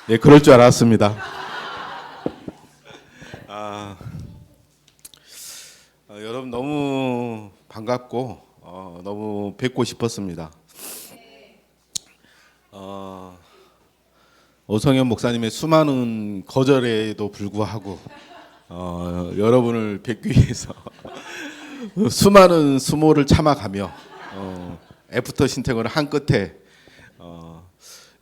예, 그럴 줄 알았습니다. 아, 여러분 너무 반갑고 너무 뵙고 싶었습니다. 오성현 목사님의 수많은 거절에도 불구하고 여러분을 뵙기 위해서 수많은 수모를 참아가며 애프터 신청을 한 끝에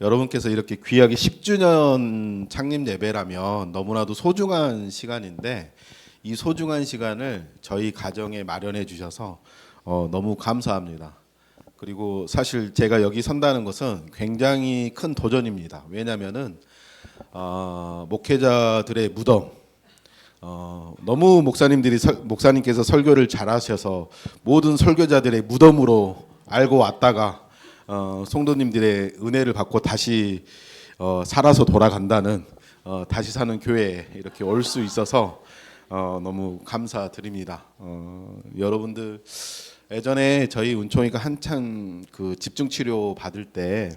여러분께서 이렇게 귀하게 10주년 창립 예배라면 너무나도 소중한 시간인데 이 소중한 시간을 저희 가정에 마련해 주셔서 너무 감사합니다. 그리고 사실 제가 여기 선다는 것은 굉장히 큰 도전입니다. 왜냐하면은 목회자들의 무덤, 너무 목사님께서 설교를 잘하셔서 모든 설교자들의 무덤으로 알고 왔다가 성도님들의 은혜를 받고 다시 살아서 돌아간다는 다시 사는 교회에 이렇게 올 수 있어서 너무 감사드립니다. 여러분들 예전에 저희 은총이가 한창 그 집중 치료 받을 때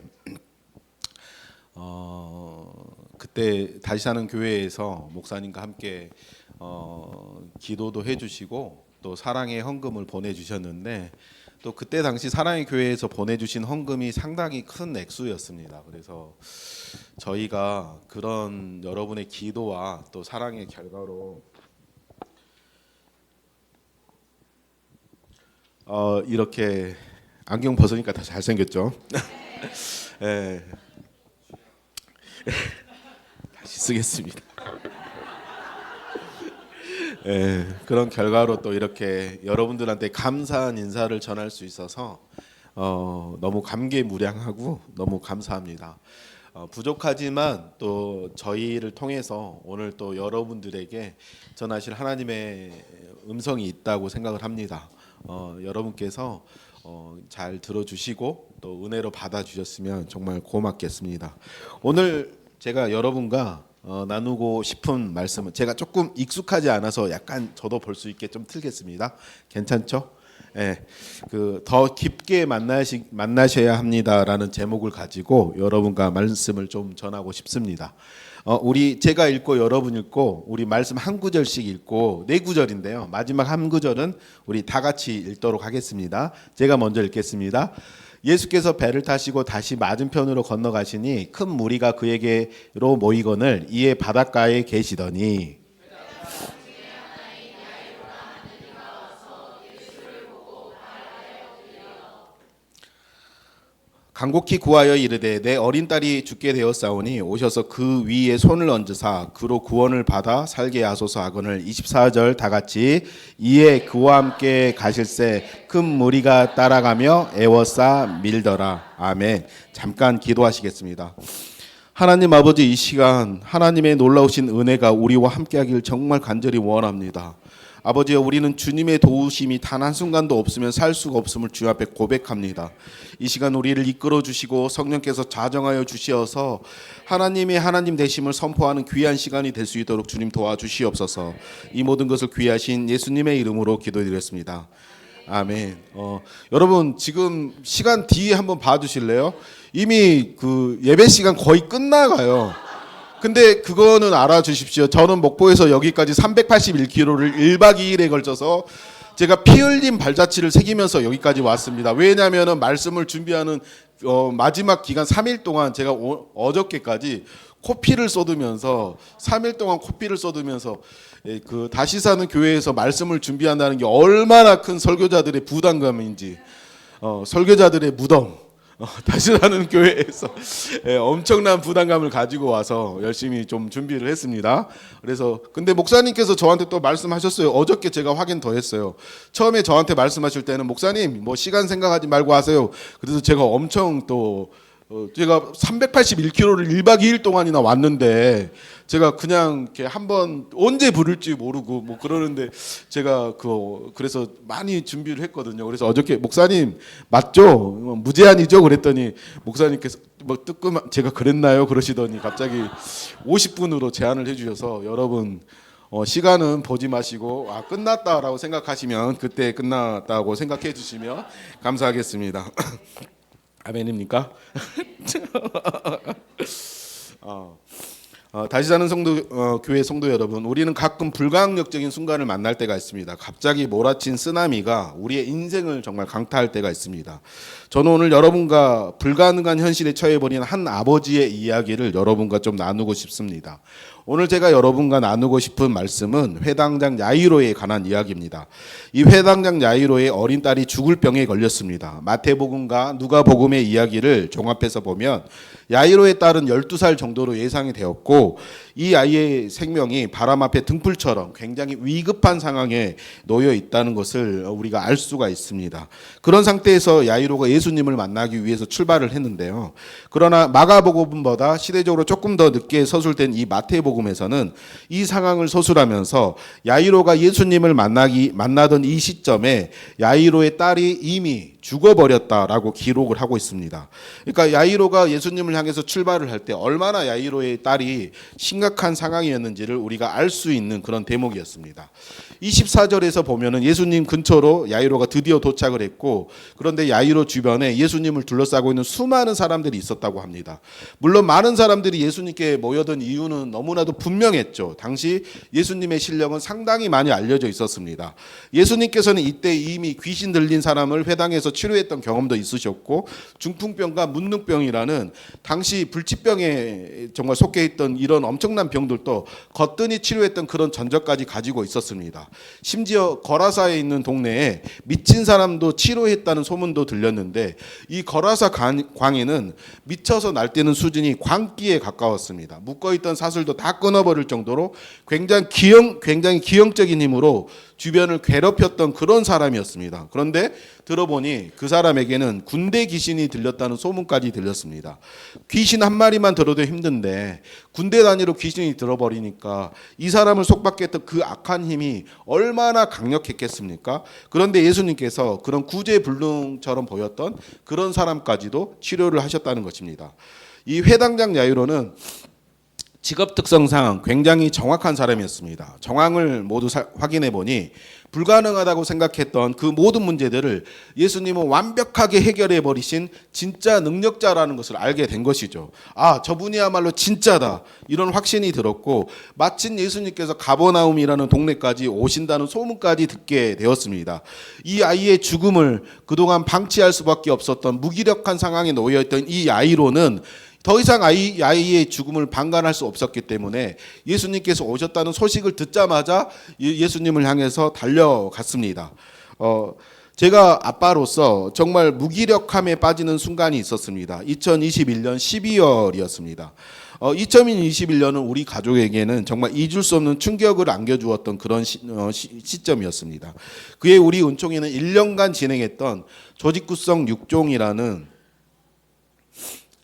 그때 다시 사는 교회에서 목사님과 함께 기도도 해주시고 또 사랑의 헌금을 보내주셨는데 또 그때 당시 사랑의 교회에서 보내주신 헌금이 상당히 큰 액수였습니다. 그래서 저희가 그런 여러분의 기도와 또 사랑의 결과로 이렇게 안경 벗으니까 더 잘생겼죠? 예. 다시 쓰겠습니다. 예, 그런 결과로 또 이렇게 여러분들한테 감사한 인사를 전할 수 있어서 너무 감개무량하고 너무 감사합니다. 부족하지만 또 저희를 통해서 오늘 또 여러분들에게 전하실 하나님의 음성이 있다고 생각을 합니다. 여러분께서 잘 들어주시고 또 은혜로 받아주셨으면 정말 고맙겠습니다. 오늘 제가 여러분과 나누고 싶은 말씀은 제가 조금 익숙하지 않아서 약간 저도 볼 수 있게 좀 틀겠습니다. 괜찮죠? 예, 그 더 깊게 만나셔야 합니다라는 제목을 가지고 여러분과 말씀을 좀 전하고 싶습니다. 제가 읽고 여러분 읽고 우리 말씀 한 구절씩 읽고 네 구절인데요. 마지막 한 구절은 우리 다 같이 읽도록 하겠습니다. 제가 먼저 읽겠습니다. 예수께서 배를 타시고 다시 맞은편으로 건너가시니 큰 무리가 그에게로 모이거늘 이에 바닷가에 계시더니 간곡히 구하여 이르되 내 어린 딸이 죽게 되었사오니 오셔서 그 위에 손을 얹으사 그로 구원을 받아 살게 하소서 하거늘 24절 다 같이 이에 그와 함께 가실새 큰 무리가 따라가며 애워싸 밀더라. 아멘. 잠깐 기도하시겠습니다. 하나님 아버지, 이 시간 하나님의 놀라우신 은혜가 우리와 함께하길 정말 간절히 원합니다. 아버지여, 우리는 주님의 도우심이 단 한순간도 없으면 살 수가 없음을 주 앞에 고백합니다. 이 시간 우리를 이끌어 주시고 성령께서 자정하여 주시어서 하나님의 하나님 되심을 선포하는 귀한 시간이 될 수 있도록 주님 도와주시옵소서. 이 모든 것을 귀하신 예수님의 이름으로 기도드렸습니다. 아멘. 여러분 지금 시간 뒤에 한번 봐주실래요? 이미 그 예배 시간 거의 끝나가요. 근데 그거는 알아주십시오. 저는 목포에서 여기까지 381km를 1박 2일에 걸쳐서 제가 피 흘린 발자취를 새기면서 여기까지 왔습니다. 왜냐하면 말씀을 준비하는 마지막 기간 3일 동안 제가 어저께까지 코피를 쏟으면서 3일 동안 코피를 쏟으면서 그 다시 사는 교회에서 말씀을 준비한다는 게 얼마나 큰 설교자들의 부담감인지 설교자들의 무덤 다시 사는 교회에서 엄청난 부담감을 가지고 와서 열심히 좀 준비를 했습니다. 그래서 근데 목사님께서 저한테 또 말씀하셨어요. 어저께 제가 확인 더 했어요. 처음에 저한테 말씀하실 때는 목사님 뭐 시간 생각하지 말고 하세요. 그래서 제가 엄청 또 제가 381km를 1박 2일 동안이나 왔는데 제가 그냥 이렇게 한번 언제 부를지 모르고 뭐 그러는데 제가 그래서 많이 준비를 했거든요. 그래서 어저께 목사님 맞죠? 무제한이죠? 그랬더니 목사님께서 뭐 뜨끔한 제가 그랬나요? 그러시더니 갑자기 50분으로 제한을 해주셔서 여러분 시간은 보지 마시고 끝났다라고 생각하시면 그때 끝났다고 생각해 주시면 감사하겠습니다. 아멘입니까? 다시 사는 교회 성도 여러분, 우리는 가끔 불가항력적인 순간을 만날 때가 있습니다. 갑자기 몰아친 쓰나미가 우리의 인생을 정말 강타할 때가 있습니다. 저는 오늘 여러분과 불가능한 현실에 처해버린 한 아버지의 이야기를 여러분과 좀 나누고 싶습니다. 오늘 제가 여러분과 나누고 싶은 말씀은 회당장 야이로에 관한 이야기입니다. 이 회당장 야이로의 어린 딸이 죽을 병에 걸렸습니다. 마태복음과 누가복음의 이야기를 종합해서 보면 야이로의 딸은 12살 정도로 예상이 되었고 이 아이의 생명이 바람 앞에 등불처럼 굉장히 위급한 상황에 놓여 있다는 것을 우리가 알 수가 있습니다. 그런 상태에서 야이로가 예수님을 만나기 위해서 출발을 했는데요. 그러나 마가복음보다 시대적으로 조금 더 늦게 서술된 이 마태복음에서는 이 상황을 서술하면서 야이로가 예수님을 만나던 이 시점에 야이로의 딸이 이미 죽어버렸다라고 기록을 하고 있습니다. 그러니까 야이로가 예수님을 향해서 출발을 할 때 얼마나 야이로의 딸이 심각한 상황이었는지를 우리가 알 수 있는 그런 대목이었습니다. 24절에서 보면은 예수님 근처로 야이로가 드디어 도착을 했고, 그런데 야이로 주변에 예수님을 둘러싸고 있는 수많은 사람들이 있었다고 합니다. 물론 많은 사람들이 예수님께 모여든 이유는 너무나도 분명했죠. 당시 예수님의 신령은 상당히 많이 알려져 있었습니다. 예수님께서는 이때 이미 귀신 들린 사람을 회당에서 치료했던 경험도 있으셨고, 중풍병과 문둥병이라는 당시 불치병에 정말 속해 있던 이런 엄청난 병들도 거뜬히 치료했던 그런 전적까지 가지고 있었습니다. 심지어 거라사에 있는 동네에 미친 사람도 치료했다는 소문도 들렸는데, 이 거라사 광에는 미쳐서 날뛰는 수준이 광기에 가까웠습니다. 묶어있던 사슬도 다 끊어버릴 정도로 굉장히 기형적인 힘으로 주변을 괴롭혔던 그런 사람이었습니다. 그런데 들어보니 그 사람에게는 군대 귀신이 들렸다는 소문까지 들렸습니다. 귀신 한 마리만 들어도 힘든데 군대 단위로 귀신이 들어버리니까 이 사람을 속박했던 그 악한 힘이 얼마나 강력했겠습니까? 그런데 예수님께서 그런 구제불능처럼 보였던 그런 사람까지도 치료를 하셨다는 것입니다. 이 회당장 야이로는 직업 특성상 굉장히 정확한 사람이었습니다. 정황을 모두 확인해 보니 불가능하다고 생각했던 그 모든 문제들을 예수님은 완벽하게 해결해 버리신 진짜 능력자라는 것을 알게 된 것이죠. 아, 저분이야말로 진짜다, 이런 확신이 들었고, 마침 예수님께서 가버나움이라는 동네까지 오신다는 소문까지 듣게 되었습니다. 이 아이의 죽음을 그동안 방치할 수밖에 없었던 무기력한 상황에 놓여있던 이 야이로는 더 이상 아이의 죽음을 방관할 수 없었기 때문에 예수님께서 오셨다는 소식을 듣자마자 예수님을 향해서 달려갔습니다. 제가 아빠로서 정말 무기력함에 빠지는 순간이 있었습니다. 2021년 12월이었습니다. 2021년은 우리 가족에게는 정말 잊을 수 없는 충격을 안겨주었던 그런 시점이었습니다. 그해 우리 은총이는 1년간 진행했던 조직구성 6종이라는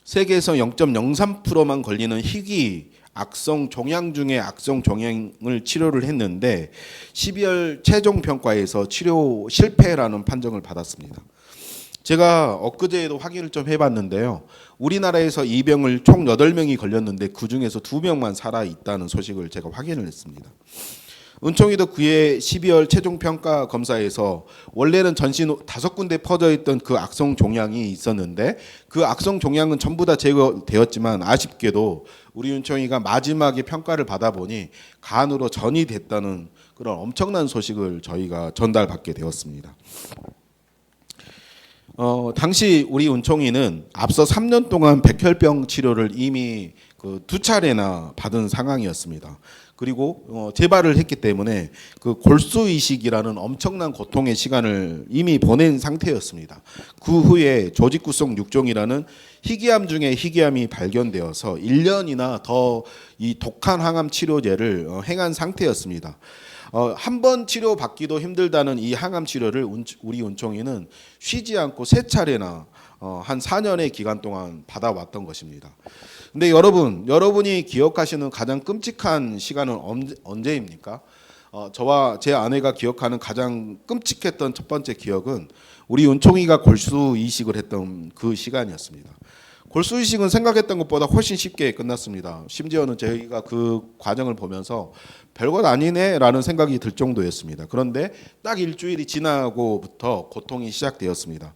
세계에서 0.03%만 걸리는 희귀 악성 종양 중에 악성 종양을 치료를 했는데 12월 최종 평가에서 치료 실패라는 판정을 받았습니다. 제가 엊그제에도 확인을 좀 해봤는데요. 우리나라에서 이 병을 총 8명이 걸렸는데 그중에서 2명만 살아있다는 소식을 제가 확인을 했습니다. 은총이도 그해 12월 최종 평가 검사에서 원래는 전신 5군데 퍼져 있던 그 악성 종양이 있었는데 그 악성 종양은 전부 다 제거되었지만 아쉽게도 우리 은총이가 마지막에 평가를 받아보니 간으로 전이 됐다는 그런 엄청난 소식을 저희가 전달받게 되었습니다. 당시 우리 은총이는 앞서 3년 동안 백혈병 치료를 이미 그 2차례나 받은 상황이었습니다. 그리고 재발을 했기 때문에 그 골수이식이라는 엄청난 고통의 시간을 이미 보낸 상태였습니다. 그 후에 조직구성 6종이라는 희귀암 중에 희귀암이 발견되어서 1년이나 더 이 독한 항암 치료제를 행한 상태였습니다. 한 번 치료받기도 힘들다는 이 항암 치료를 우리 은총이는 쉬지 않고 3차례나 한 4년의 기간 동안 받아왔던 것입니다. 근데 여러분이 기억하시는 가장 끔찍한 시간은 언제입니까? 저와 제 아내가 기억하는 가장 끔찍했던 첫 번째 기억은 우리 은총이가 골수 이식을 했던 그 시간이었습니다. 골수 이식은 생각했던 것보다 훨씬 쉽게 끝났습니다. 심지어는 저희가 그 과정을 보면서 별것 아니네라는 생각이 들 정도였습니다. 그런데 딱 일주일이 지나고부터 고통이 시작되었습니다.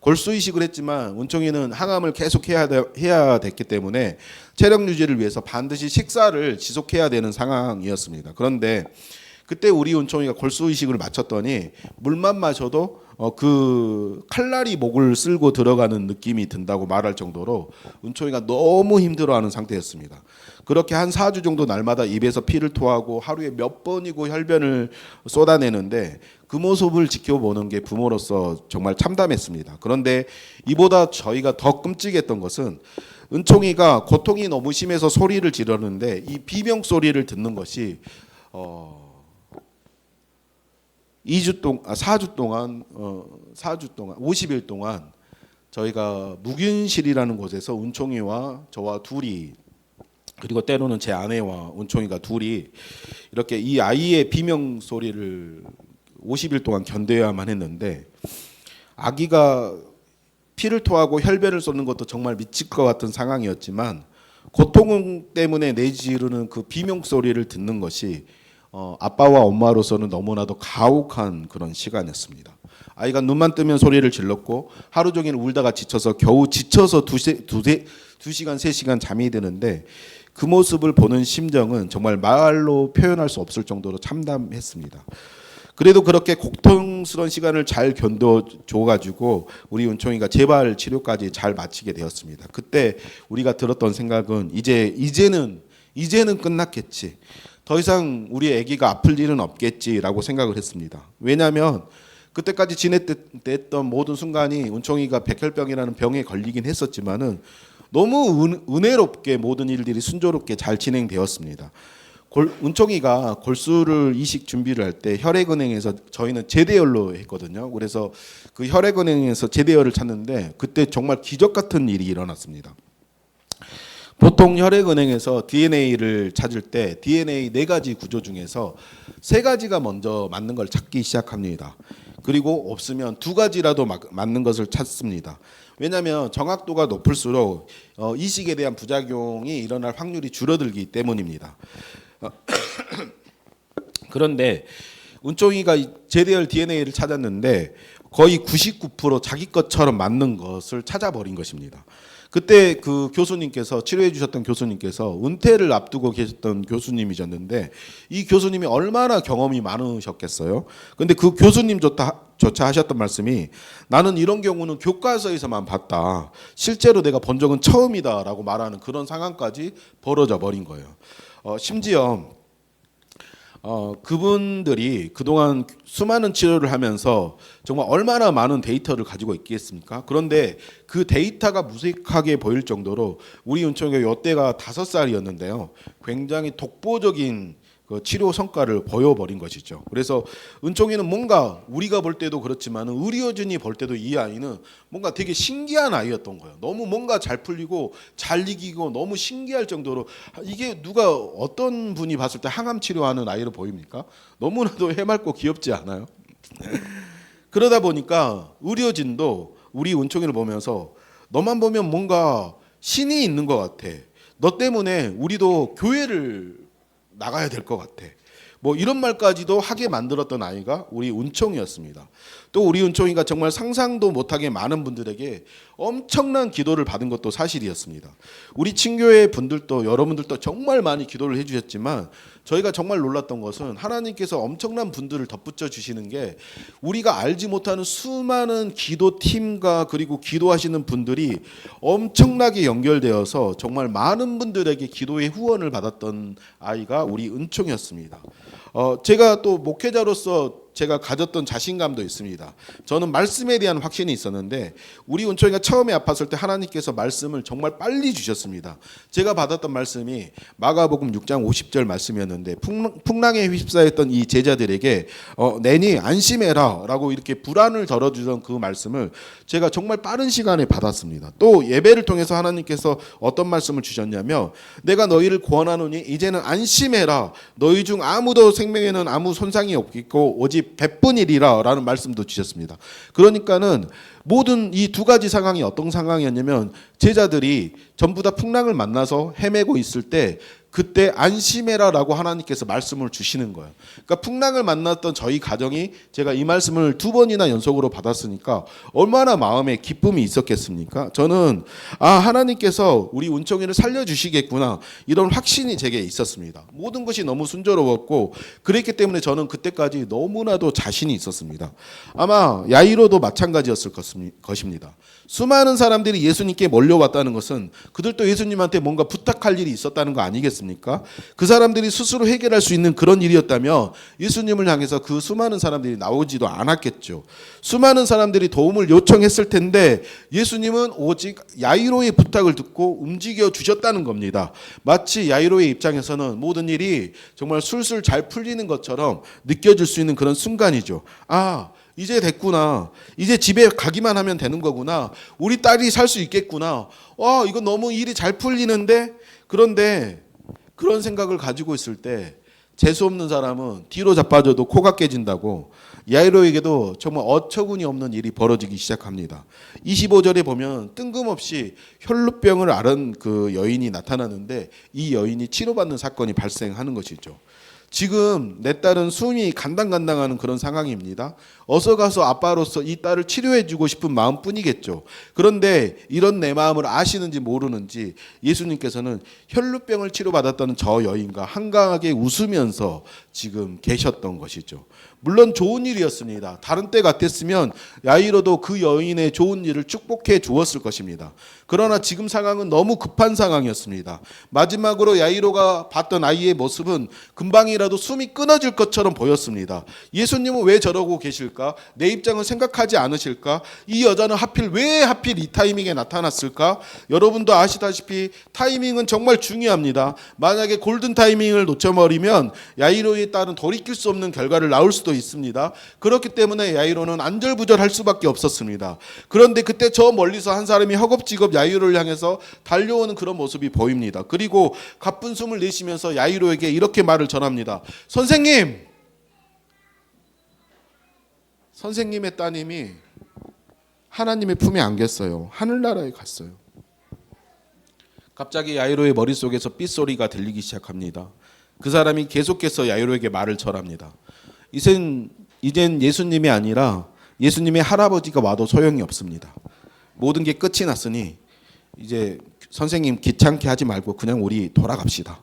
골수 이식을 했지만 은총이는 항암을 계속 해야 됐기 때문에 체력 유지를 위해서 반드시 식사를 지속해야 되는 상황이었습니다. 그런데 그때 우리 은총이가 골수 이식을 마쳤더니 물만 마셔도 그 칼날이 목을 쓸고 들어가는 느낌이 든다고 말할 정도로 은총이가 너무 힘들어하는 상태였습니다. 그렇게 한 4주 정도 날마다 입에서 피를 토하고 하루에 몇 번이고 혈변을 쏟아내는데 그 모습을 지켜보는 게 부모로서 정말 참담했습니다. 그런데 이보다 저희가 더 끔찍했던 것은 은총이가 고통이 너무 심해서 소리를 지르는데 이 비명 소리를 듣는 것이 4주 동안 50일 동안 저희가 묵윤실이라는 곳에서 은총이와 저와 둘이 그리고 때로는 제 아내와 은총이가 둘이 이렇게 이 아이의 비명 소리를 50일 동안 견뎌야만 했는데 아기가 피를 토하고 혈변을 쏟는 것도 정말 미칠 것 같은 상황이었지만 고통 때문에 내지르는 그 비명 소리를 듣는 것이 아빠와 엄마로서는 너무나도 가혹한 그런 시간이었습니다. 아이가 눈만 뜨면 소리를 질렀고 하루 종일 울다가 지쳐서 겨우 지쳐서 2시간 3시간 잠이 드는데 그 모습을 보는 심정은 정말 말로 표현할 수 없을 정도로 참담했습니다. 그래도 그렇게 고통스러운 시간을 잘 견뎌줘가지고 우리 은총이가 재발 치료까지 잘 마치게 되었습니다. 그때 우리가 들었던 생각은 이제는 끝났겠지. 더 이상 우리 아기가 아플 일은 없겠지라고 생각을 했습니다. 왜냐하면 그때까지 지냈던 모든 순간이 은총이가 백혈병이라는 병에 걸리긴 했었지만은 너무 은혜롭게 모든 일들이 순조롭게 잘 진행되었습니다. 은총이가 골수를 이식 준비를 할 때 혈액은행에서 저희는 제대열로 했거든요. 그래서 그 혈액은행에서 제대열을 찾는데 그때 정말 기적 같은 일이 일어났습니다. 보통 혈액은행에서 DNA를 찾을 때 DNA 4가지 구조 중에서 3가지가 먼저 맞는 걸 찾기 시작합니다. 그리고 없으면 2가지라도 맞는 것을 찾습니다. 왜냐하면 정확도가 높을수록 이식에 대한 부작용이 일어날 확률이 줄어들기 때문입니다. 그런데 은총이가 제대열 DNA를 찾았는데 거의 99% 자기 것처럼 맞는 것을 찾아버린 것입니다. 그때 그 교수님께서 치료해 주셨던 교수님께서 은퇴를 앞두고 계셨던 교수님이셨는데 이 교수님이 얼마나 경험이 많으셨겠어요. 근데 그 교수님조차 하셨던 말씀이 나는 이런 경우는 교과서에서만 봤다. 실제로 내가 본 적은 처음이다라고 말하는 그런 상황까지 벌어져 버린 거예요. 심지어 그분들이 그동안 수많은 치료를 하면서 정말 얼마나 많은 데이터를 가지고 있겠습니까? 그런데 그 데이터가 무색하게 보일 정도로 우리 은총이가 이때가 5살이었는데요. 굉장히 독보적인 그 치료 성과를 보여버린 것이죠. 그래서 은총이는 뭔가 우리가 볼 때도 그렇지만 의료진이 볼 때도 이 아이는 뭔가 되게 신기한 아이였던 거예요. 너무 뭔가 잘 풀리고 잘 이기고 너무 신기할 정도로 이게 누가 어떤 분이 봤을 때 항암 치료하는 아이로 보입니까? 너무나도 해맑고 귀엽지 않아요? 그러다 보니까 의료진도 우리 은총이를 보면서 너만 보면 뭔가 신이 있는 것 같아. 너 때문에 우리도 교회를 나가야 될 것 같아. 뭐 이런 말까지도 하게 만들었던 아이가 우리 은총이었습니다. 또 우리 은총이가 정말 상상도 못하게 많은 분들에게 엄청난 기도를 받은 것도 사실이었습니다. 우리 친교회 분들도 여러분들도 정말 많이 기도를 해주셨지만 저희가 정말 놀랐던 것은 하나님께서 엄청난 분들을 덧붙여 주시는 게 우리가 알지 못하는 수많은 기도팀과 그리고 기도하시는 분들이 엄청나게 연결되어서 정말 많은 분들에게 기도의 후원을 받았던 아이가 우리 은총이었습니다. 제가 또 목회자로서 제가 가졌던 자신감도 있습니다. 저는 말씀에 대한 확신이 있었는데 우리 은총이가 처음에 아팠을 때 하나님께서 말씀을 정말 빨리 주셨습니다. 제가 받았던 말씀이 마가복음 6장 50절 말씀이었는데 풍랑에 휩싸였던 이 제자들에게 내니 안심해라 라고 이렇게 불안을 덜어주던 그 말씀을 제가 정말 빠른 시간에 받았습니다. 또 예배를 통해서 하나님께서 어떤 말씀을 주셨냐면 내가 너희를 구원하노니 이제는 안심해라. 너희 중 아무도 생명에는 아무 손상이 없겠고 오직 100분이리라 라는 말씀도 주셨습니다. 그러니까는 모든 이 두 가지 상황이 어떤 상황이었냐면 제자들이 전부 다 풍랑을 만나서 헤매고 있을 때 그때 안심해라라고 하나님께서 말씀을 주시는 거예요. 그러니까 풍랑을 만났던 저희 가정이 제가 이 말씀을 두 번이나 연속으로 받았으니까 얼마나 마음에 기쁨이 있었겠습니까? 저는 하나님께서 우리 은총이를 살려주시겠구나 이런 확신이 제게 있었습니다. 모든 것이 너무 순조로웠고 그랬기 때문에 저는 그때까지 너무나도 자신이 있었습니다. 아마 야이로도 마찬가지였을 것입니다. 수많은 사람들이 예수님께 몰려왔다는 것은 그들도 예수님한테 뭔가 부탁할 일이 있었다는 거 아니겠습니까? 그 사람들이 스스로 해결할 수 있는 그런 일이었다면 예수님을 향해서 그 수많은 사람들이 나오지도 않았겠죠. 수많은 사람들이 도움을 요청했을 텐데 예수님은 오직 야이로의 부탁을 듣고 움직여 주셨다는 겁니다. 마치 야이로의 입장에서는 모든 일이 정말 술술 잘 풀리는 것처럼 느껴질 수 있는 그런 순간이죠. 이제 됐구나. 이제 집에 가기만 하면 되는 거구나. 우리 딸이 살 수 있겠구나. 이거 너무 일이 잘 풀리는데? 그런데 그런 생각을 가지고 있을 때 재수 없는 사람은 뒤로 자빠져도 코가 깨진다고 야이로에게도 정말 어처구니 없는 일이 벌어지기 시작합니다. 25절에 보면 뜬금없이 혈루병을 앓은 그 여인이 나타나는데 이 여인이 치료받는 사건이 발생하는 것이죠. 지금 내 딸은 숨이 간당간당하는 그런 상황입니다. 어서 가서 아빠로서 이 딸을 치료해주고 싶은 마음뿐이겠죠. 그런데 이런 내 마음을 아시는지 모르는지 예수님께서는 혈루병을 치료받았다는 저 여인과 한가하게 웃으면서 지금 계셨던 것이죠. 물론 좋은 일이었습니다. 다른 때 같았으면 야이로도 그 여인의 좋은 일을 축복해 주었을 것입니다. 그러나 지금 상황은 너무 급한 상황이었습니다. 마지막으로 야이로가 봤던 아이의 모습은 금방이라도 숨이 끊어질 것처럼 보였습니다. 예수님은 왜 저러고 계실까? 내 입장을 생각하지 않으실까? 이 여자는 왜 하필 이 타이밍에 나타났을까? 여러분도 아시다시피 타이밍은 정말 중요합니다. 만약에 골든 타이밍을 놓쳐버리면 야이로의 딸은 돌이킬 수 없는 결과를 낳을 수도 있습니다. 그렇기 때문에 야이로는 안절부절할 수밖에 없었습니다. 그런데 그때 저 멀리서 한 사람이 허겁지겁 야이로를 향해서 달려오는 그런 모습이 보입니다. 그리고 가쁜 숨을 내쉬면서 야이로에게 이렇게 말을 전합니다. 선생님의 따님이 하나님의 품에 안겼어요. 하늘나라에 갔어요. 갑자기 야이로의 머릿속에서 삐소리가 들리기 시작합니다. 그 사람이 계속해서 야이로에게 말을 전합니다. 이젠 예수님이 아니라 예수님의 할아버지가 와도 소용이 없습니다. 모든 게 끝이 났으니 이제 선생님 귀찮게 하지 말고 그냥 우리 돌아갑시다.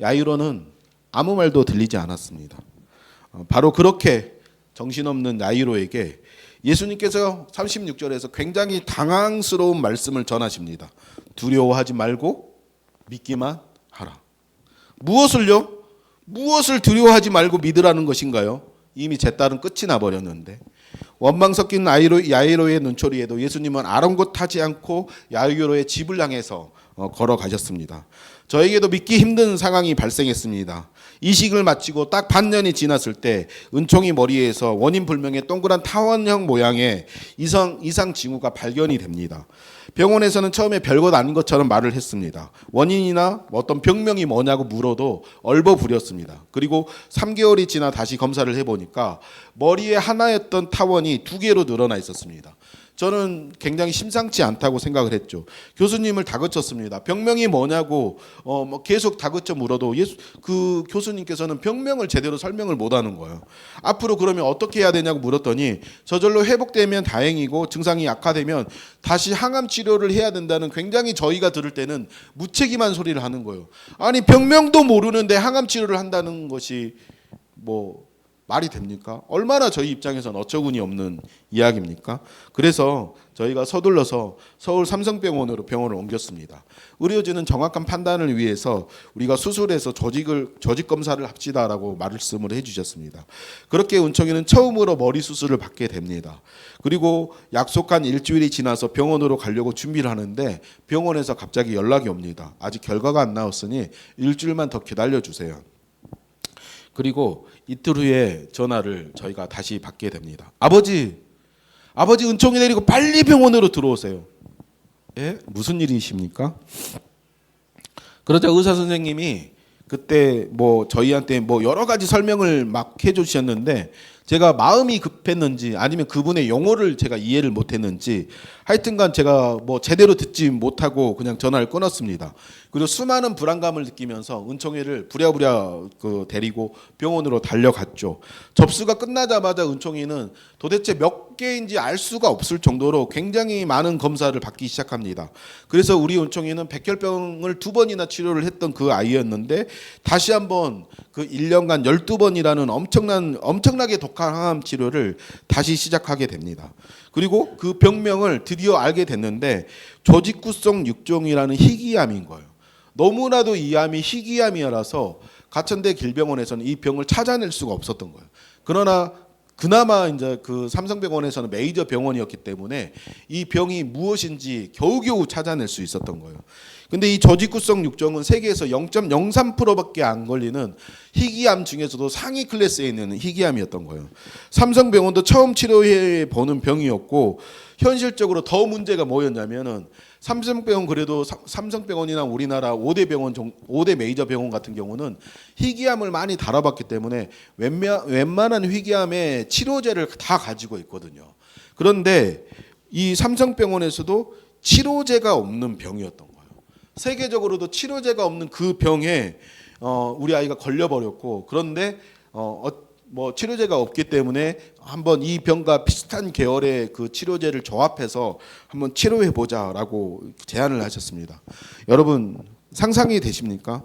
야이로는 아무 말도 들리지 않았습니다. 바로 그렇게 정신없는 야이로에게 예수님께서 36절에서 굉장히 당황스러운 말씀을 전하십니다. 두려워하지 말고 믿기만 하라. 무엇을 두려워하지 말고 믿으라는 것인가요? 이미 제 딸은 끝이 나버렸는데 원망 섞인 야이로의 눈초리에도 예수님은 아랑곳하지 않고 야이로의 집을 향해서 걸어가셨습니다. 저에게도 믿기 힘든 상황이 발생했습니다. 이식을 마치고 딱 반년이 지났을 때 은총이 머리에서 원인 불명의 동그란 타원형 모양의 이상 징후가 발견이 됩니다. 병원에서는 처음에 별것 아닌 것처럼 말을 했습니다. 원인이나 어떤 병명이 뭐냐고 물어도 얼버무렸습니다. 그리고 3개월이 지나 다시 검사를 해보니까 머리에 하나였던 타원이 2개로 늘어나 있었습니다. 저는 굉장히 심상치 않다고 생각을 했죠. 교수님을 다그쳤습니다. 병명이 뭐냐고 계속 다그쳐 물어도 그 교수님께서는 병명을 제대로 설명을 못하는 거예요. 앞으로 그러면 어떻게 해야 되냐고 물었더니 저절로 회복되면 다행이고 증상이 악화되면 다시 항암 치료를 해야 된다는 굉장히 저희가 들을 때는 무책임한 소리를 하는 거예요. 아니 병명도 모르는데 항암 치료를 한다는 것이 말이 됩니까? 얼마나 저희 입장에서는 어처구니 없는 이야기입니까? 그래서 저희가 서둘러서 서울 삼성병원을 옮겼습니다. 의료진은 정확한 판단을 위해서 우리가 수술해서 조직 검사를 합시다라고 말씀을 해주셨습니다. 그렇게 은총이는 처음으로 머리 수술을 받게 됩니다. 그리고 약속한 일주일이 지나서 병원으로 가려고 준비를 하는데 병원에서 갑자기 연락이 옵니다. 아직 결과가 안 나왔으니 일주일만 더 기다려 주세요. 그리고 이틀 후에 전화를 저희가 다시 받게 됩니다. 아버지 은총이 내리고 빨리 병원으로 들어오세요. 예? 무슨 일이십니까? 그러자 의사 선생님이 그때 저희한테 여러 가지 설명을 막 해주셨는데 제가 마음이 급했는지 아니면 그분의 용어를 제가 이해를 못했는지 하여튼간 제가 뭐 제대로 듣지 못하고 그냥 전화를 끊었습니다. 그리고 수많은 불안감을 느끼면서 은총이를 부랴부랴 데리고 병원으로 달려갔죠. 접수가 끝나자마자 은총이는 도대체 몇 개인지 알 수가 없을 정도로 굉장히 많은 검사를 받기 시작합니다. 그래서 우리 은총이는 백혈병을 2번이나 치료를 했던 그 아이였는데 다시 한번 그 1년간 12번이라는 엄청나게 독한 항암 치료를 다시 시작하게 됩니다. 그리고 그 병명을 드디어 알게 됐는데 조직구성 육종이라는 희귀암인 거예요. 너무나도 이 암이 희귀암이라서 가천대 길병원에서는 이 병을 찾아낼 수가 없었던 거예요. 그러나 그나마 이제 그 삼성병원에서는 메이저 병원이었기 때문에 이 병이 무엇인지 겨우겨우 찾아낼 수 있었던 거예요. 근데 이 조직구성 육종은 세계에서 0.03%밖에 안 걸리는 희귀암 중에서도 상위 클래스에 있는 희귀암이었던 거예요. 삼성병원도 처음 치료해 보는 병이었고 현실적으로 더 문제가 뭐였냐면은 삼성병원 그래도 삼성병원이나 우리나라 5대 메이저 병원 같은 경우는 희귀암을 많이 다뤄봤기 때문에 웬만한 희귀암의 치료제를 다 가지고 있거든요. 그런데 이 삼성병원에서도 치료제가 없는 병이었던 거예요. 세계적으로도 치료제가 없는 그 병에 우리 아이가 걸려버렸고 그런데 뭐 치료제가 없기 때문에 한번 이 병과 비슷한 계열의 그 치료제를 조합해서 한번 치료해 보자라고 제안을 하셨습니다. 여러분 상상이 되십니까?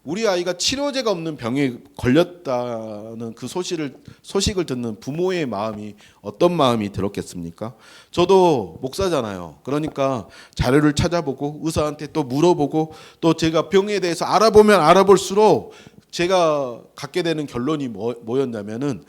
우리 아이가 치료제가 없는 병에 걸렸다는 그 소식을 듣는 부모의 마음이 어떤 마음이 들었겠습니까? 저도 목사잖아요. 그러니까 자료를 찾아보고 의사한테 또 물어보고 또 제가 병에 대해서 알아보면 알아볼수록 제가 갖게 되는 결론이 뭐였냐면은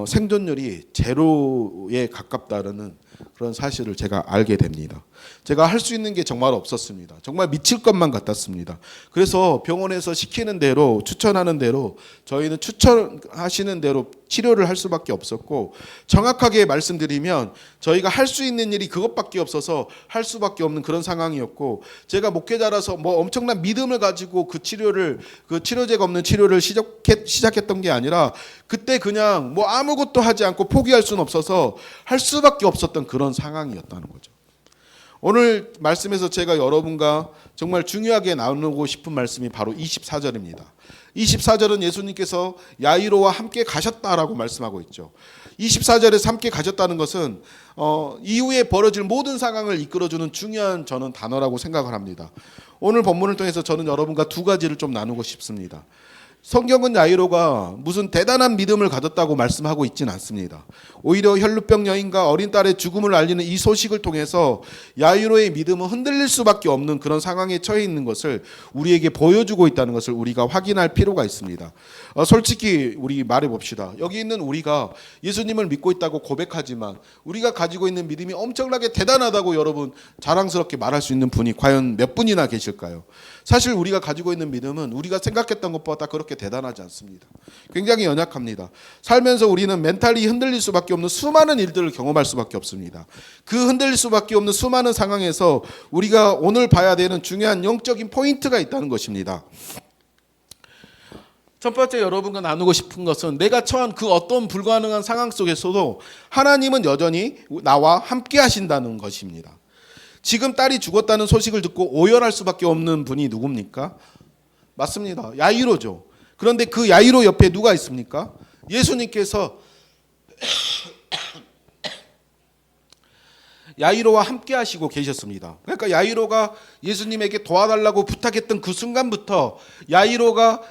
생존율이 제로에 가깝다는 그런 사실을 제가 알게 됩니다. 제가 할 수 있는 게 정말 없었습니다. 정말 미칠 것만 같았습니다. 그래서 병원에서 시키는 대로 추천하는 대로 저희는 추천하시는 대로 치료를 할 수밖에 없었고 정확하게 말씀드리면 저희가 할 수 있는 일이 그것밖에 없어서 할 수밖에 없는 그런 상황이었고 제가 목회자라서 뭐 엄청난 믿음을 가지고 그 치료제가 없는 치료를 시작했던 게 아니라 그때 그냥 뭐 아무것도 하지 않고 포기할 수는 없어서 할 수밖에 없었던 그런 상황이었다는 거죠. 오늘 말씀에서 제가 여러분과 정말 중요하게 나누고 싶은 말씀이 바로 24절입니다. 24절은 예수님께서 야이로와 함께 가셨다라고 말씀하고 있죠. 24절에서 함께 가셨다는 것은 이후에 벌어질 모든 상황을 이끌어주는 중요한 저는 단어라고 생각을 합니다. 오늘 본문을 통해서 저는 여러분과 두 가지를 좀 나누고 싶습니다. 성경은 야이로가 무슨 대단한 믿음을 가졌다고 말씀하고 있지는 않습니다. 오히려 혈루병 여인과 어린 딸의 죽음을 알리는 이 소식을 통해서 야이로의 믿음은 흔들릴 수밖에 없는 그런 상황에 처해 있는 것을 우리에게 보여주고 있다는 것을 우리가 확인할 필요가 있습니다. 솔직히 우리 말해봅시다. 여기 있는 우리가 예수님을 믿고 있다고 고백하지만 우리가 가지고 있는 믿음이 엄청나게 대단하다고 여러분 자랑스럽게 말할 수 있는 분이 과연 몇 분이나 계실까요? 사실 우리가 가지고 있는 믿음은 우리가 생각했던 것보다 그렇게 대단하지 않습니다. 굉장히 연약합니다. 살면서 우리는 멘탈이 흔들릴 수밖에 없는 수많은 일들을 경험할 수밖에 없습니다. 그 흔들릴 수밖에 없는 수많은 상황에서 우리가 오늘 봐야 되는 중요한 영적인 포인트가 있다는 것입니다. 첫 번째 여러분과 나누고 싶은 것은 내가 처한 그 어떤 불가능한 상황 속에서도 하나님은 여전히 나와 함께 하신다는 것입니다. 지금 딸이 죽었다는 소식을 듣고 오열할 수밖에 없는 분이 누굽니까? 맞습니다. 야이로죠. 그런데 그 야이로 옆에 누가 있습니까? 예수님께서 야이로와 함께 하시고 계셨습니다. 그러니까 야이로가 예수님에게 도와달라고 부탁했던 그 순간부터 야이로가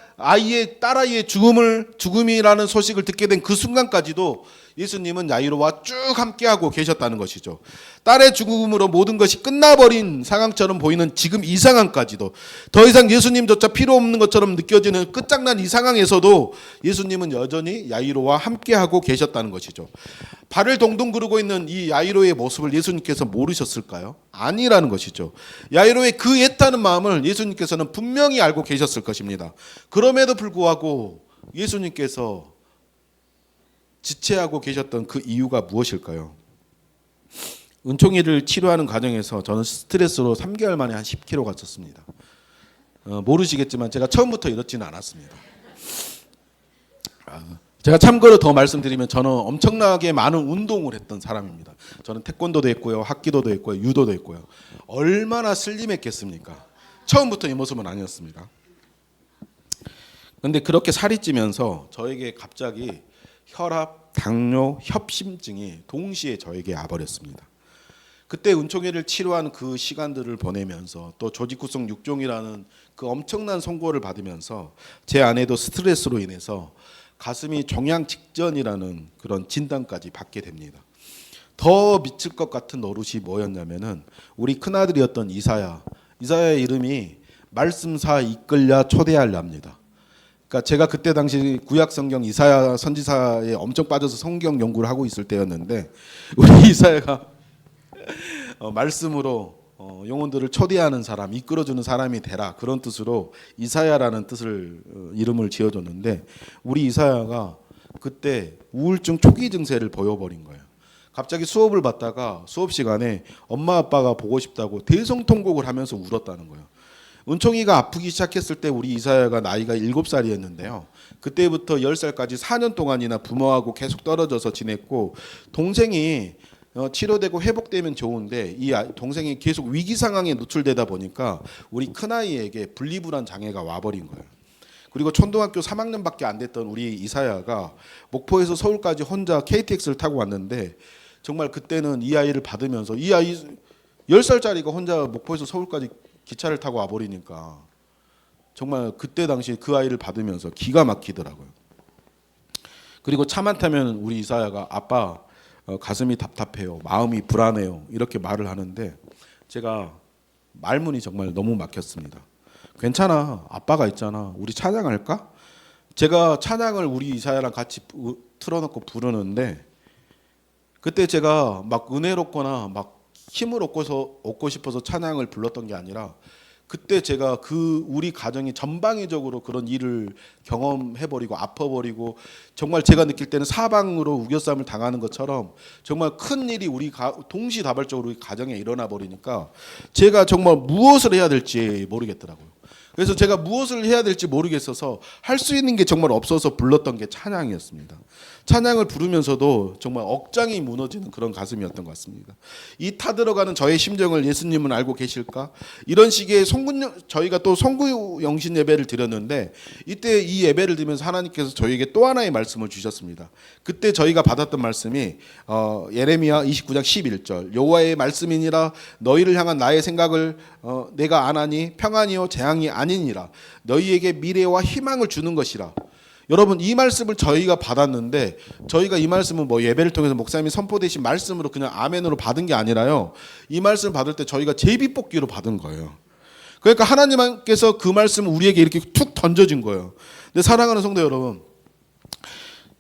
딸아이의 죽음이라는 소식을 듣게 된 그 순간까지도 예수님은 야이로와 쭉 함께하고 계셨다는 것이죠. 딸의 죽음으로 모든 것이 끝나버린 상황처럼 보이는 지금 이 상황까지도 더 이상 예수님조차 필요 없는 것처럼 느껴지는 끝장난 이 상황에서도 예수님은 여전히 야이로와 함께하고 계셨다는 것이죠. 발을 동동 구르고 있는 이 야이로의 모습을 예수님께서 모르셨을까요? 아니라는 것이죠. 야이로의 그 애타는 마음을 예수님께서는 분명히 알고 계셨을 것입니다. 그럼에도 불구하고 예수님께서 지체하고 계셨던 그 이유가 무엇일까요? 은총이를 치료하는 과정에서 저는 스트레스로 3개월 만에 한 10kg가 쪘습니다. 모르시겠지만 제가 처음부터 이렇지는 않았습니다. 제가 참고로 더 말씀드리면 저는 엄청나게 많은 운동을 했던 사람입니다. 저는 태권도도 했고요, 합기도도 했고요, 유도도 했고요. 얼마나 슬림했겠습니까? 처음부터 이 모습은 아니었습니다. 근데 그렇게 살이 찌면서 저에게 갑자기 혈압, 당뇨, 협심증이 동시에 저에게 와버렸습니다. 그때 은총회를 치료한 그 시간들을 보내면서 또 조직구성 6종이라는 그 엄청난 선고를 받으면서 제 아내도 스트레스로 인해서 가슴이 종양 직전이라는 그런 진단까지 받게 됩니다. 더 미칠 것 같은 노릇이 뭐였냐면은 우리 큰아들이었던 이사야의 이름이 말씀사 이끌랴 초대하랴입니다. 그러니까 제가 그때 당시 구약 성경 이사야 선지사에 엄청 빠져서 성경 연구를 하고 있을 때였는데 우리 이사야가 말씀으로 영혼들을 초대하는 사람, 이끌어주는 사람이 되라, 그런 뜻으로 이사야라는 뜻을 이름을 지어줬는데 우리 이사야가 그때 우울증 초기 증세를 보여버린 거예요. 갑자기 수업을 받다가 수업 시간에 엄마 아빠가 보고 싶다고 대성통곡을 하면서 울었다는 거예요. 은총이가 아프기 시작했을 때 우리 이사야가 나이가 7살이었는데요. 그때부터 10살까지 4년 동안이나 부모하고 계속 떨어져서 지냈고, 동생이 치료되고 회복되면 좋은데 이 동생이 계속 위기 상황에 노출되다 보니까 우리 큰아이에게 분리불안 장애가 와버린 거예요. 그리고 초등학교 3학년밖에 안 됐던 우리 이사야가 목포에서 서울까지 혼자 KTX를 타고 왔는데, 정말 그때는 이 아이를 받으면서 이 아이 10살짜리가 혼자 목포에서 서울까지 기차를 타고 와버리니까 정말 그때 당시 그 아이를 받으면서 기가 막히더라고요. 그리고 차만 타면 우리 이사야가 아빠 가슴이 답답해요, 마음이 불안해요, 이렇게 말을 하는데 제가 말문이 정말 너무 막혔습니다. 괜찮아, 아빠가 있잖아, 우리 찬양할까? 제가 찬양을 우리 이사야랑 같이 틀어놓고 부르는데 그때 제가 막 은혜롭거나 막 힘을 얻고 싶어서 찬양을 불렀던 게 아니라 그때 제가 그 우리 가정이 전방위적으로 그런 일을 경험해버리고 아파버리고 정말 제가 느낄 때는 사방으로 우겨쌈을 당하는 것처럼 정말 큰 일이 동시다발적으로 우리 가정에 일어나 버리니까 제가 정말 무엇을 해야 될지 모르겠더라고요. 그래서 제가 무엇을 해야 될지 모르겠어서 할 수 있는 게 정말 없어서 불렀던 게 찬양이었습니다. 찬양을 부르면서도 정말 억장이 무너지는 그런 가슴이었던 것 같습니다. 이 타들어가는 저의 심정을 예수님은 알고 계실까? 이런 식의 저희가 또 송구 영신 예배를 드렸는데 이때 이 예배를 드리면서 하나님께서 저희에게 또 하나의 말씀을 주셨습니다. 그때 저희가 받았던 말씀이 예레미야 29장 11절 여호와의 말씀이니라 너희를 향한 나의 생각을 내가 아나니 평안이요 재앙이 아니니라 너희에게 미래와 희망을 주는 것이라. 여러분, 이 말씀을 저희가 받았는데 저희가 이 말씀은 뭐 예배를 통해서 목사님이 선포되신 말씀으로 그냥 아멘으로 받은 게 아니라요, 이 말씀을 받을 때 저희가 제비뽑기로 받은 거예요. 그러니까 하나님께서 그 말씀을 우리에게 이렇게 툭 던져진 거예요. 근데 사랑하는 성도 여러분,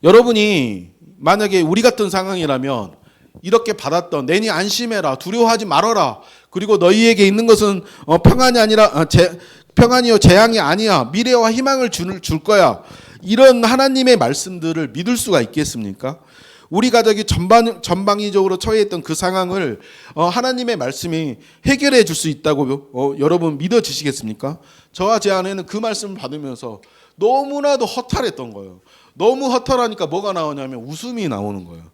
여러분이 만약에 우리 같은 상황이라면 이렇게 받았던 내니 안심해라, 두려워하지 말아라, 그리고 너희에게 있는 것은 평안이 아니라 평안이요 재앙이 아니야, 미래와 희망을 줄 거야, 이런 하나님의 말씀들을 믿을 수가 있겠습니까? 우리 가족이 전방위적으로 처해있던 그 상황을 하나님의 말씀이 해결해 줄 수 있다고 여러분 믿어지시겠습니까? 저와 제 아내는 그 말씀을 받으면서 너무나도 허탈했던 거예요. 너무 허탈하니까 뭐가 나오냐면 웃음이 나오는 거예요.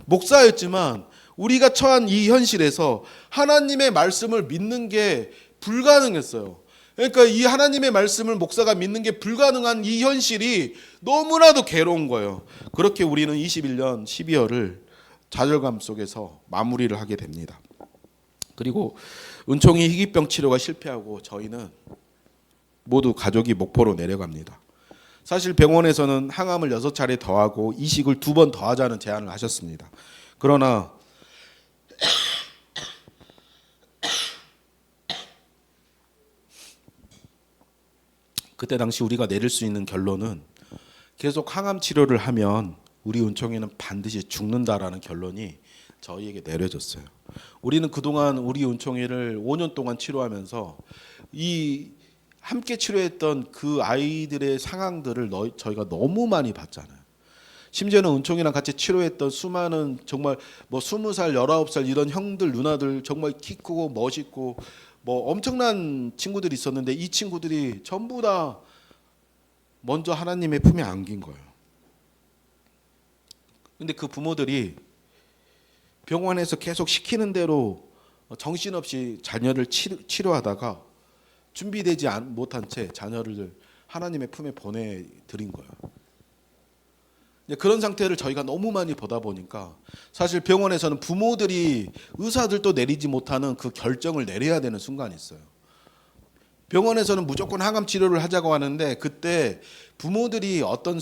목사였지만 우리가 처한 이 현실에서 하나님의 말씀을 믿는 게 불가능했어요. 그러니까 이 하나님의 말씀을 목사가 믿는 게 불가능한 이 현실이 너무나도 괴로운 거예요. 그렇게 우리는 21년 12월을 좌절감 속에서 마무리를 하게 됩니다. 그리고 은총이 희귀병 치료가 실패하고 저희는 모두 가족이 목포로 내려갑니다. 사실 병원에서는 항암을 6차례 더하고 이식을 2번 더 하자는 제안을 하셨습니다. 그러나 그때 당시 우리가 내릴 수 있는 결론은 계속 항암 치료를 하면 우리 은총이는 반드시 죽는다라는 결론이 저희에게 내려졌어요. 우리는 그동안 우리 은총이를 5년 동안 치료하면서 이 함께 치료했던 그 아이들의 상황들을 저희가 너무 많이 봤잖아요. 심지어는 은총이랑 같이 치료했던 수많은 정말 뭐 20살, 19살 이런 형들, 누나들 정말 키 크고 멋있고 뭐 엄청난 친구들이 있었는데 이 친구들이 전부 다 먼저 하나님의 품에 안긴 거예요. 근데 그 부모들이 병원에서 계속 시키는 대로 정신없이 자녀를 치료하다가 준비되지 못한 채 자녀를 하나님의 품에 보내드린 거예요. 그런 상태를 저희가 너무 많이 보다 보니까 사실 병원에서는 부모들이 의사들도 내리지 못하는 그 결정을 내려야 되는 순간이 있어요. 병원에서는 무조건 항암 치료를 하자고 하는데 그때 부모들이 어떤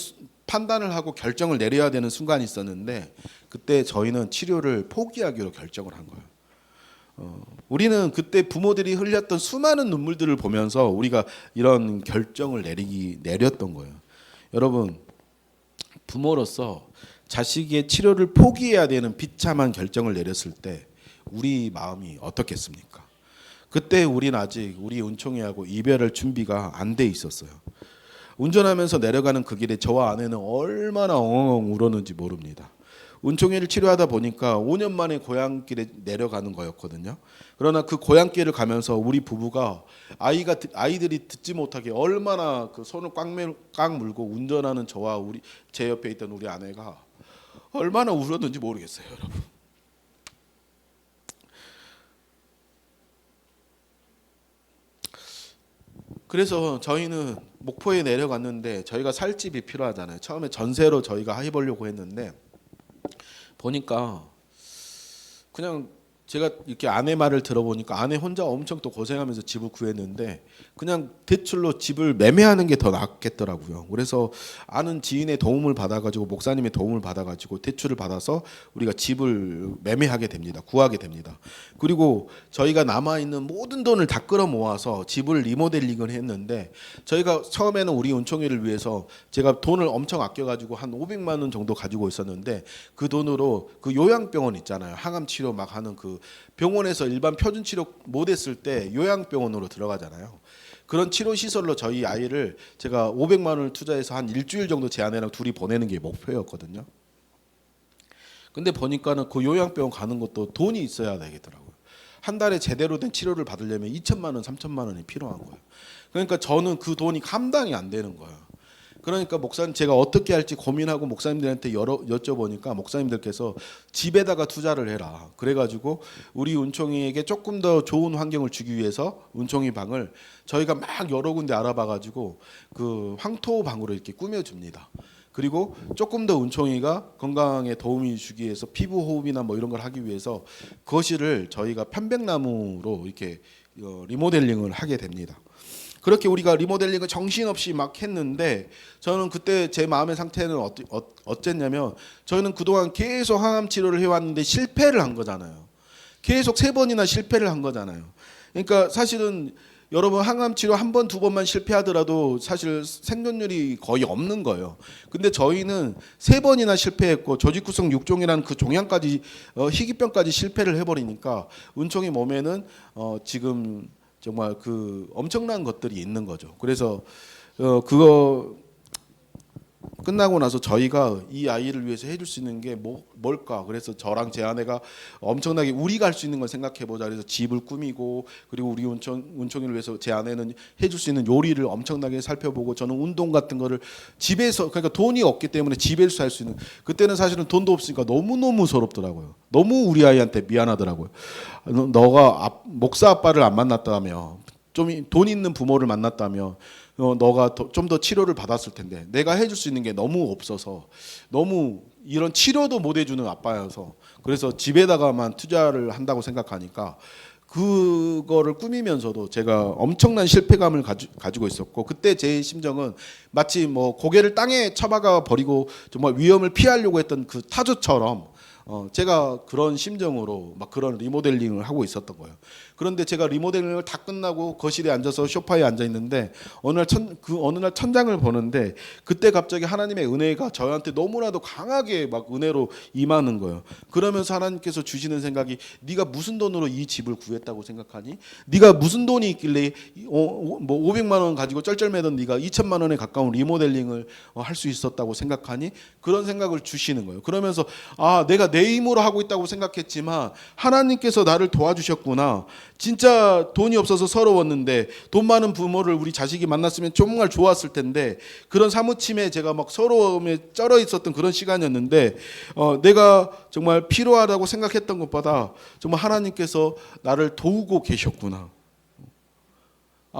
판단을 하고 결정을 내려야 되는 순간이 있었는데 그때 저희는 치료를 포기하기로 결정을 한 거예요. 우리는 그때 부모들이 흘렸던 수많은 눈물들을 보면서 우리가 이런 결정을 내렸던 거예요. 여러분, 부모로서 자식의 치료를 포기해야 되는 비참한 결정을 내렸을 때 우리 마음이 어떻겠습니까? 그때 우린 아직 우리 은총이하고 이별할 준비가 안 돼 있었어요. 운전하면서 내려가는 그 길에 저와 아내는 얼마나 엉엉 울었는지 모릅니다. 은총이를 치료하다 보니까 5년 만에 고향길에 내려가는 거였거든요. 그러나 그 고향길을 가면서 우리 부부가 아이들이 듣지 못하게 얼마나 그 손을 꽉 물고 운전하는 저와 제 옆에 있던 우리 아내가 얼마나 울었는지 모르겠어요, 여러분. 그래서 저희는 목포에 내려갔는데 저희가 살 집이 필요하잖아요. 처음에 전세로 저희가 해보려고 했는데 보니까 그냥 제가 이렇게 아내 말을 들어보니까 아내 혼자 엄청 또 고생하면서 집을 구했는데 그냥 대출로 집을 매매하는 게 더 낫겠더라고요. 그래서 아는 지인의 도움을 받아가지고 목사님의 도움을 받아가지고 대출을 받아서 우리가 집을 매매하게 됩니다. 구하게 됩니다. 그리고 저희가 남아있는 모든 돈을 다 끌어모아서 집을 리모델링을 했는데 저희가 처음에는 우리 은총이를 위해서 제가 돈을 엄청 아껴가지고 한 500만 원 정도 가지고 있었는데 그 돈으로 그 요양병원 있잖아요. 항암 치료 막 하는 그 병원에서 일반 표준 치료 못했을 때 요양병원으로 들어가잖아요. 그런 치료 시설로 저희 아이를 제가 500만 원을 투자해서 한 일주일 정도 제 아내랑 둘이 보내는 게 목표였거든요. 근데 보니까는 그 요양병원 가는 것도 돈이 있어야 되겠더라고요. 한 달에 제대로 된 치료를 받으려면 2천만 원, 3천만 원이 필요한 거예요. 그러니까 저는 그 돈이 감당이 안 되는 거예요. 그러니까 목사님 제가 어떻게 할지 고민하고 목사님들한테 여쭤보니까 목사님들께서 집에다가 투자를 해라. 그래가지고 우리 은총이에게 조금 더 좋은 환경을 주기 위해서 은총이 방을 저희가 막 여러 군데 알아봐가지고 그 황토 방으로 이렇게 꾸며줍니다. 그리고 조금 더 은총이가 건강에 도움이 주기 위해서 피부 호흡이나 뭐 이런 걸 하기 위해서 거실을 저희가 편백나무로 이렇게 리모델링을 하게 됩니다. 그렇게 우리가 리모델링을 정신없이 막 했는데 저는 그때 제 마음의 상태는 어땠냐면 저희는 그동안 계속 항암 치료를 해왔는데 실패를 한 거잖아요. 계속 3번이나 실패를 한 거잖아요. 그러니까 사실은 여러분 항암 치료 한 번, 2번만 실패하더라도 사실 생존율이 거의 없는 거예요. 근데 저희는 3번이나 실패했고 조직구성 6종이라는 그 종양까지 희귀병까지 실패를 해버리니까 은총이 몸에는 지금 정말 그 엄청난 것들이 있는 거죠. 그래서 그거 끝나고 나서 저희가 이 아이를 위해서 해줄 수 있는 게 뭘까? 그래서 저랑 제 아내가 엄청나게 우리가 할 수 있는 걸 생각해 보자. 그래서 집을 꾸미고 그리고 우리 은총이를 위해서 제 아내는 해줄 수 있는 요리를 엄청나게 살펴보고 저는 운동 같은 거를 집에서 그러니까 돈이 없기 때문에 집에서 할 수 있는 그때는 사실은 돈도 없으니까 너무너무 서럽더라고요. 너무 우리 아이한테 미안하더라고요. 너가 목사 아빠를 안 만났다며 좀 돈 있는 부모를 만났다며 너가 좀 더 치료를 받았을 텐데 내가 해줄 수 있는 게 너무 없어서 너무 이런 치료도 못 해주는 아빠여서 그래서 집에다가만 투자를 한다고 생각하니까 그거를 꾸미면서도 제가 엄청난 실패감을 가지고 있었고 그때 제 심정은 마치 뭐 고개를 땅에 쳐박아 버리고 정말 위험을 피하려고 했던 그 타조처럼 제가 그런 심정으로 막 그런 리모델링을 하고 있었던 거예요. 그런데 제가 리모델링을 다 끝나고 거실에 앉아서 소파에 앉아 있는데 어느 날 천장을 보는데 그때 갑자기 하나님의 은혜가 저한테 너무나도 강하게 막 은혜로 임하는 거예요. 그러면서 하나님께서 주시는 생각이 네가 무슨 돈으로 이 집을 구했다고 생각하니? 네가 무슨 돈이 있길래 뭐 500만 원 가지고 쩔쩔매던 네가 2천만 원에 가까운 리모델링을 할 수 있었다고 생각하니? 그런 생각을 주시는 거예요. 그러면서 내가 내 내 힘으로 하고 있다고 생각했지만 하나님께서 나를 도와주셨구나. 진짜 돈이 없어서 서러웠는데 돈 많은 부모를 우리 자식이 만났으면 정말 좋았을 텐데 그런 사무침에 제가 막 서러움에 쩔어 있었던 그런 시간이었는데 내가 정말 필요하다고 생각했던 것보다 정말 하나님께서 나를 도우고 계셨구나.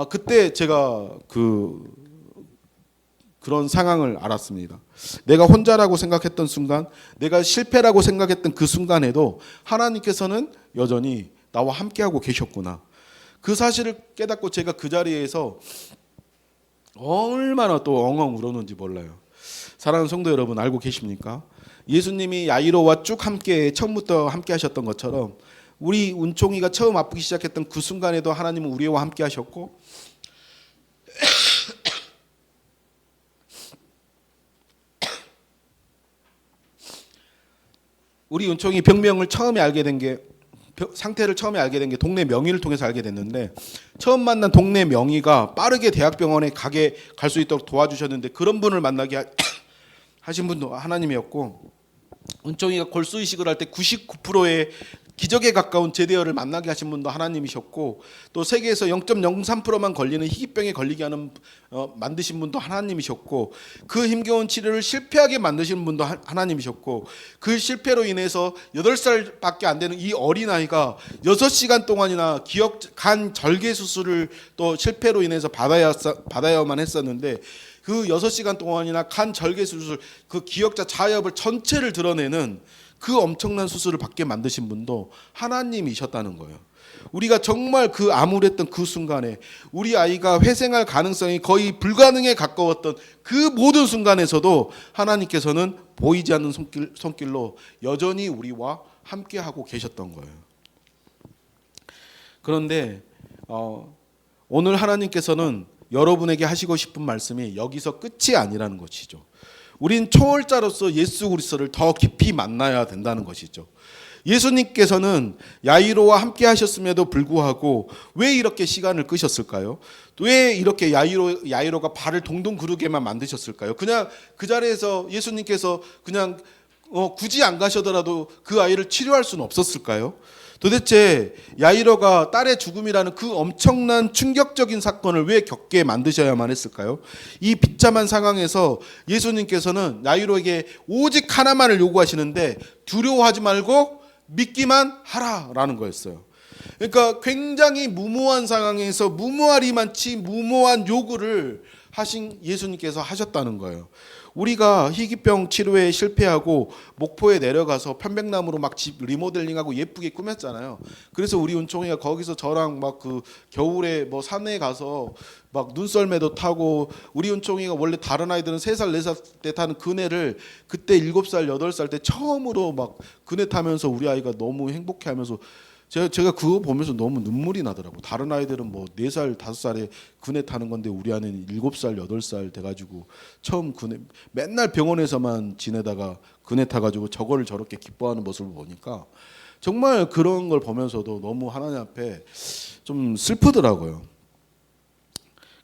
그때 제가 그런 상황을 알았습니다. 내가 혼자라고 생각했던 순간, 내가 실패라고 생각했던 그 순간에도 하나님께서는 여전히 나와 함께하고 계셨구나. 그 사실을 깨닫고 제가 그 자리에서 얼마나 또 엉엉 울었는지 몰라요. 사랑하는 성도 여러분, 알고 계십니까? 예수님이 야이로와 쭉 함께 처음부터 함께 하셨던 것처럼 우리 은총이가 처음 아프기 시작했던 그 순간에도 하나님은 우리와 함께 하셨고 우리 은총이 병명을 처음에 알게 된 게 상태를 처음에 알게 된 게 동네 명의를 통해서 알게 됐는데 처음 만난 동네 명의가 빠르게 대학병원에 갈 수 있도록 도와주셨는데 그런 분을 만나게 하신 분도 하나님이었고 은총이가 골수이식을 할 때 99%의 기적에 가까운 제대어를 만나게 하신 분도 하나님이셨고 또 세계에서 0.03%만 걸리는 희귀병에 걸리게 하는 만드신 분도 하나님이셨고 그 힘겨운 치료를 실패하게 만드신 분도 하나님이셨고 그 실패로 인해서 8살밖에 안 되는 이 어린아이가 6시간 동안이나 간 절개 수술을 또 실패로 인해서 받아야만 했었는데 그 6시간 동안이나 간 절개 수술 그 기역자 자엽을 전체를 드러내는 그 엄청난 수술을 받게 만드신 분도 하나님이셨다는 거예요. 우리가 정말 그 암울했던 그 순간에 우리 아이가 회생할 가능성이 거의 불가능에 가까웠던 그 모든 순간에서도 하나님께서는 보이지 않는 손길로 여전히 우리와 함께하고 계셨던 거예요. 그런데 오늘 하나님께서는 여러분에게 하시고 싶은 말씀이 여기서 끝이 아니라는 것이죠. 우린 초월자로서 예수 그리스도를 더 깊이 만나야 된다는 것이죠. 예수님께서는 야이로와 함께 하셨음에도 불구하고 왜 이렇게 시간을 끄셨을까요? 왜 이렇게 야이로가 발을 동동 구르게만 만드셨을까요? 그냥 그 자리에서 예수님께서 그냥 굳이 안 가셔더라도 그 아이를 치료할 수는 없었을까요? 도대체 야이로가 딸의 죽음이라는 그 엄청난 충격적인 사건을 왜 겪게 만드셔야만 했을까요? 이 비참한 상황에서 예수님께서는 야이로에게 오직 하나만을 요구하시는데 두려워하지 말고 믿기만 하라라는 거였어요. 그러니까 굉장히 무모한 상황에서 무모하리만치 무모한 요구를 하신 예수님께서 하셨다는 거예요. 우리가 희귀병 치료에 실패하고 목포에 내려가서 편백나무로 막 집 리모델링하고 예쁘게 꾸몄잖아요. 그래서 우리 은총이가 거기서 저랑 막 그 겨울에 뭐 산에 가서 막 눈썰매도 타고 우리 은총이가 원래 다른 아이들은 3살 4살 때 타는 그네를 그때 7살 8살 때 처음으로 막 그네 타면서 우리 아이가 너무 행복해하면서 제가 그거 보면서 너무 눈물이 나더라고. 다른 아이들은 뭐 4살 5살에 그네 타는 건데 우리 아이는 7살 8살 돼가지고 처음 그네 맨날 병원에서만 지내다가 그네 타가지고 저거를 저렇게 기뻐하는 모습을 보니까 정말 그런 걸 보면서도 너무 하나님 앞에 좀 슬프더라고요.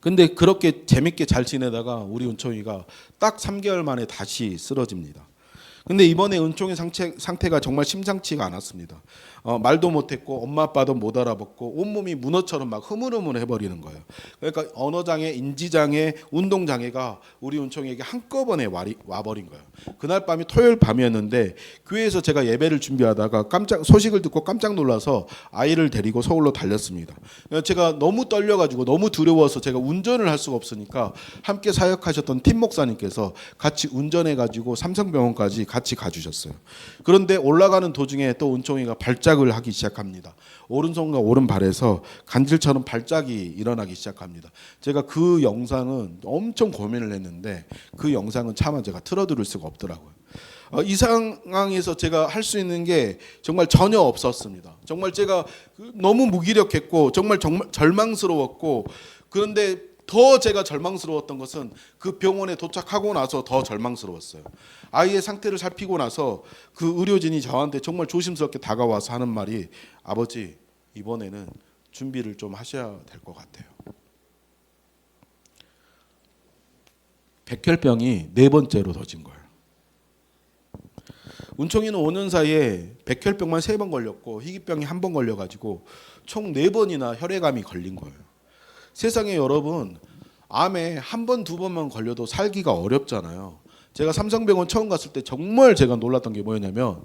근데 그렇게 재밌게 잘 지내다가 우리 은총이가 딱 3개월 만에 다시 쓰러집니다. 근데 이번에 은총의 상태가 정말 심상치가 않았습니다. 말도 못했고 엄마 아빠도 못 알아봤고 온몸이 문어처럼 막 흐물흐물 해버리는 거예요. 그러니까 언어장애, 인지장애, 운동장애가 우리 은총에게 한꺼번에 와버린 거예요. 그날 밤이 토요일 밤이었는데 교회에서 제가 예배를 준비하다가 소식을 듣고 깜짝 놀라서 아이를 데리고 서울로 달렸습니다. 제가 너무 떨려가지고 너무 두려워서 제가 운전을 할 수가 없으니까 함께 사역하셨던 팀 목사님께서 같이 운전해가지고 삼성병원까지 같이 가주셨어요. 그런데 올라가는 도중에 또 은총이가 발작을 하기 시작합니다. 오른손과 오른발에서 간질처럼 발작이 일어나기 시작합니다. 제가 그 영상은 엄청 고민을 했는데 그 영상은 차마 제가 틀어드릴 수가 없더라고요. 이 상황에서 제가 할 수 있는 게 정말 전혀 없었습니다. 정말 제가 너무 무기력했고 정말 절망스러웠고 그런데 더 제가 절망스러웠던 것은 그 병원에 도착하고 나서 더 절망스러웠어요. 아이의 상태를 살피고 나서 그 의료진이 저한테 정말 조심스럽게 다가와서 하는 말이 아버지 이번에는 준비를 좀 하셔야 될 것 같아요. 백혈병이 4번째로 더진 거예요. 은총이는 5년 사이에 백혈병만 3번 걸렸고 희귀병이 1번 걸려가지고 총 4번이나 혈액암이 걸린 거예요. 세상에 여러분, 암에 1번, 2번만 걸려도 살기가 어렵잖아요. 제가 삼성병원 처음 갔을 때 정말 제가 놀랐던 게 뭐였냐면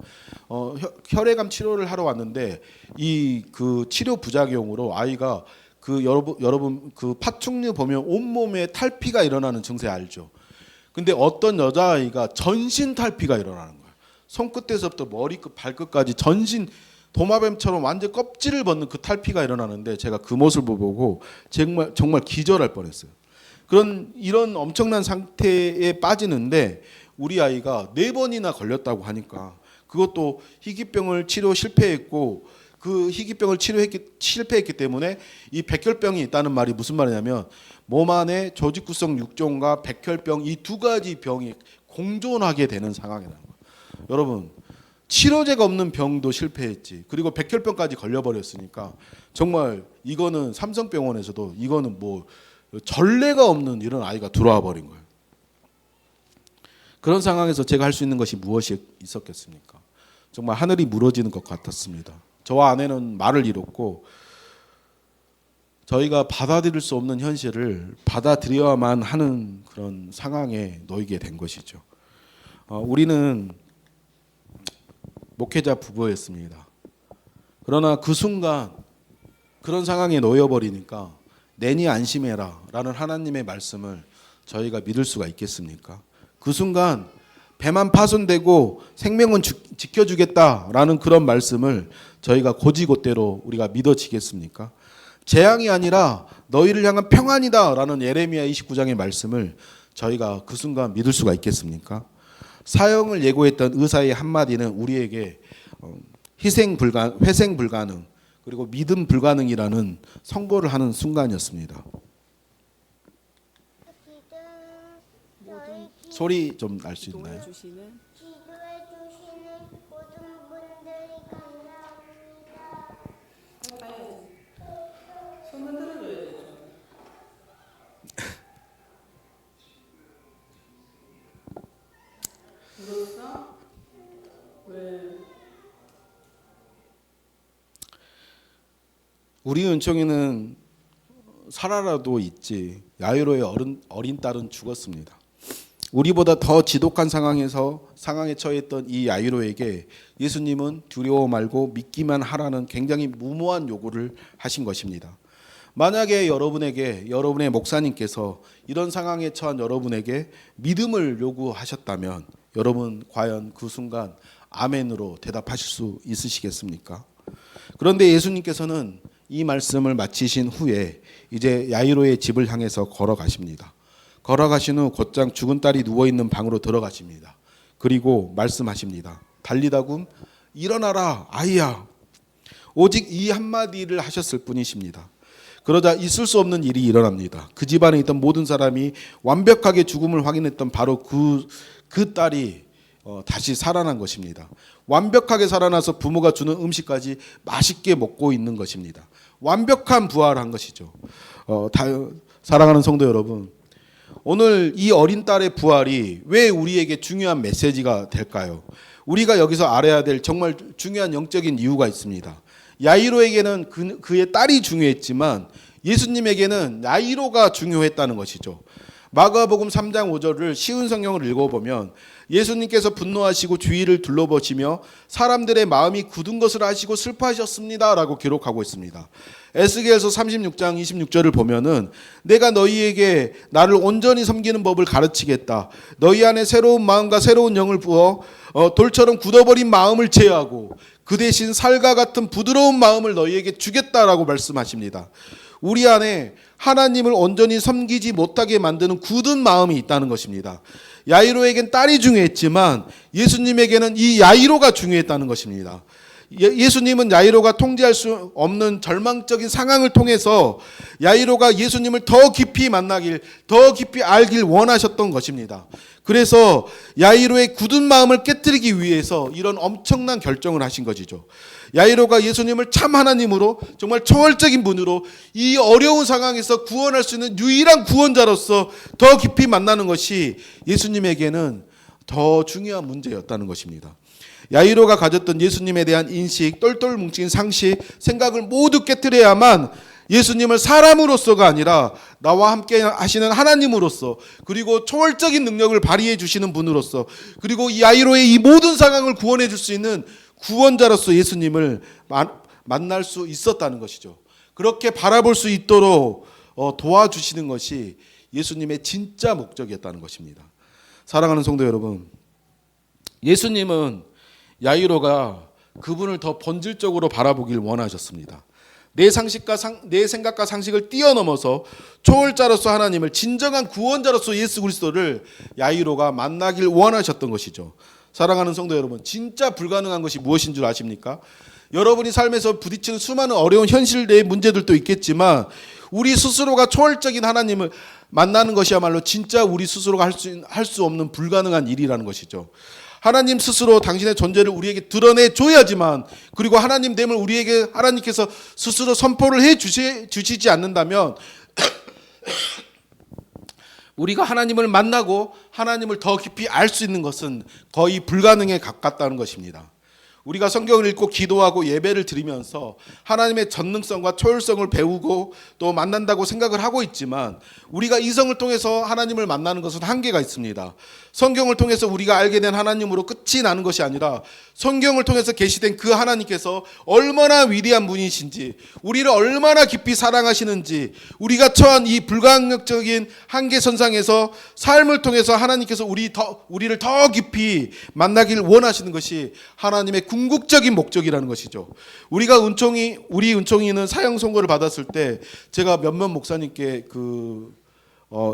혈액암 치료를 하러 왔는데 이 그 치료 부작용으로 아이가 그 여러분 그 파충류 보면 온몸에 탈피가 일어나는 증세 알죠? 근데 어떤 여자아이가 전신 탈피가 일어나는 거예요. 손끝에서부터 머리끝 발끝까지 전신 도마뱀처럼 완전 껍질을 벗는 그 탈피가 일어나는데 제가 그 모습을 보고 정말 기절할 뻔했어요. 이런 엄청난 상태에 빠지는데 우리 아이가 4번이나 걸렸다고 하니까 그것도 희귀병을 치료 실패했고 그 희귀병을 실패했기 때문에 이 백혈병이 있다는 말이 무슨 말이냐면 몸 안에 조직구성 육종과 백혈병 이 2가지 병이 공존하게 되는 상황이라는 거예요. 여러분, 치료제가 없는 병도 실패했지. 그리고 백혈병까지 걸려버렸으니까 정말 이거는 삼성병원에서도 이거는 뭐 전례가 없는 이런 아이가 들어와 버린 거예요. 그런 상황에서 제가 할 수 있는 것이 무엇이 있었겠습니까? 정말 하늘이 무너지는 것 같았습니다. 저와 아내는 말을 잃었고 저희가 받아들일 수 없는 현실을 받아들여야만 하는 그런 상황에 놓이게 된 것이죠. 우리는 목회자 부부였습니다. 그러나 그 순간 그런 상황에 놓여버리니까 내니 안심해라 라는 하나님의 말씀을 저희가 믿을 수가 있겠습니까? 그 순간 배만 파손되고 생명은 지켜주겠다라는 그런 말씀을 저희가 고지고대로 우리가 믿어지겠습니까? 재앙이 아니라 너희를 향한 평안이다라는 예레미야 29장의 말씀을 저희가 그 순간 믿을 수가 있겠습니까? 사형을 예고했던 의사의 한마디는 우리에게 회생 불가능 그리고 믿음 불가능이라는 선고를 하는 순간이었습니다. 소리 좀 날 수 있나요? 지도해 주시는 모든 분들이 감사합니다. 손을 들어줘야 되죠. 울었어? 왜? 우리 은총이는 살아라도 있지 야이로의 어린 딸은 죽었습니다. 우리보다 더 지독한 상황에 처했던 이 야이로에게 예수님은 두려워 말고 믿기만 하라는 굉장히 무모한 요구를 하신 것입니다. 만약에 여러분의 목사님께서 이런 상황에 처한 여러분에게 믿음을 요구하셨다면 여러분 과연 그 순간 아멘으로 대답하실 수 있으시겠습니까? 그런데 예수님께서는 이 말씀을 마치신 후에 이제 야이로의 집을 향해서 걸어가십니다. 걸어가신 후 곧장 죽은 딸이 누워있는 방으로 들어가십니다. 그리고 말씀하십니다. 달리다굼 일어나라 아이야. 오직 이 한마디를 하셨을 뿐이십니다. 그러자 있을 수 없는 일이 일어납니다. 그 집안에 있던 모든 사람이 완벽하게 죽음을 확인했던 바로 그 딸이 다시 살아난 것입니다. 완벽하게 살아나서 부모가 주는 음식까지 맛있게 먹고 있는 것입니다. 완벽한 부활한 것이죠. 사랑하는 성도 여러분, 오늘 이 어린 딸의 부활이 왜 우리에게 중요한 메시지가 될까요? 우리가 여기서 알아야 될 정말 중요한 영적인 이유가 있습니다. 야이로에게는 그의 딸이 중요했지만 예수님에게는 야이로가 중요했다는 것이죠. 마가복음 3장 5절을 쉬운 성경을 읽어보면 예수님께서 분노하시고 주위를 둘러보시며 사람들의 마음이 굳은 것을 아시고 슬퍼하셨습니다 라고 기록하고 있습니다. 에스겔서 36장 26절을 보면은 내가 너희에게 나를 온전히 섬기는 법을 가르치겠다. 너희 안에 새로운 마음과 새로운 영을 부어 돌처럼 굳어버린 마음을 제하고 그 대신 살과 같은 부드러운 마음을 너희에게 주겠다라고 말씀하십니다. 우리 안에 하나님을 온전히 섬기지 못하게 만드는 굳은 마음이 있다는 것입니다. 야이로에겐 딸이 중요했지만 예수님에게는 이 야이로가 중요했다는 것입니다. 예수님은 야이로가 통제할 수 없는 절망적인 상황을 통해서 야이로가 예수님을 더 깊이 만나길, 더 깊이 알길 원하셨던 것입니다. 그래서 야이로의 굳은 마음을 깨뜨리기 위해서 이런 엄청난 결정을 하신 것이죠. 야이로가 예수님을 참 하나님으로 정말 초월적인 분으로 이 어려운 상황에서 구원할 수 있는 유일한 구원자로서 더 깊이 만나는 것이 예수님에게는 더 중요한 문제였다는 것입니다. 야이로가 가졌던 예수님에 대한 인식, 똘똘 뭉친 상식, 생각을 모두 깨뜨려야만 예수님을 사람으로서가 아니라 나와 함께 하시는 하나님으로서, 그리고 초월적인 능력을 발휘해 주시는 분으로서, 그리고 이 야이로의 이 모든 상황을 구원해 줄 수 있는 구원자로서 예수님을 만날 수 있었다는 것이죠. 그렇게 바라볼 수 있도록 도와주시는 것이 예수님의 진짜 목적이었다는 것입니다. 사랑하는 성도 여러분, 예수님은 야이로가 그분을 더 본질적으로 바라보길 원하셨습니다. 내 생각과 상식을 뛰어넘어서 초월자로서 하나님을, 진정한 구원자로서 예수 그리스도를 야이로가 만나길 원하셨던 것이죠. 사랑하는 성도 여러분, 진짜 불가능한 것이 무엇인 줄 아십니까? 여러분이 삶에서 부딪히는 수많은 어려운 현실의 문제들도 있겠지만 우리 스스로가 초월적인 하나님을 만나는 것이야말로 진짜 우리 스스로가 할 수 없는 불가능한 일이라는 것이죠. 하나님 스스로 당신의 존재를 우리에게 드러내 줘야지만, 그리고 하나님됨을 우리에게 하나님께서 스스로 선포를 해 주시지 않는다면 우리가 하나님을 만나고 하나님을 더 깊이 알 수 있는 것은 거의 불가능에 가깝다는 것입니다. 우리가 성경을 읽고 기도하고 예배를 드리면서 하나님의 전능성과 초월성을 배우고 또 만난다고 생각을 하고 있지만, 우리가 이성을 통해서 하나님을 만나는 것은 한계가 있습니다. 성경을 통해서 우리가 알게 된 하나님으로 끝이 나는 것이 아니라 성경을 통해서 계시된 그 하나님께서 얼마나 위대한 분이신지, 우리를 얼마나 깊이 사랑하시는지, 우리가 처한 이 불가항력적인 한계선상에서 삶을 통해서 하나님께서 우리를 더 깊이 만나길 원하시는 것이 하나님의 궁극적인 목적이라는 것이죠. 우리 은총이는 사형 선고를 받았을 때 제가 몇몇 목사님께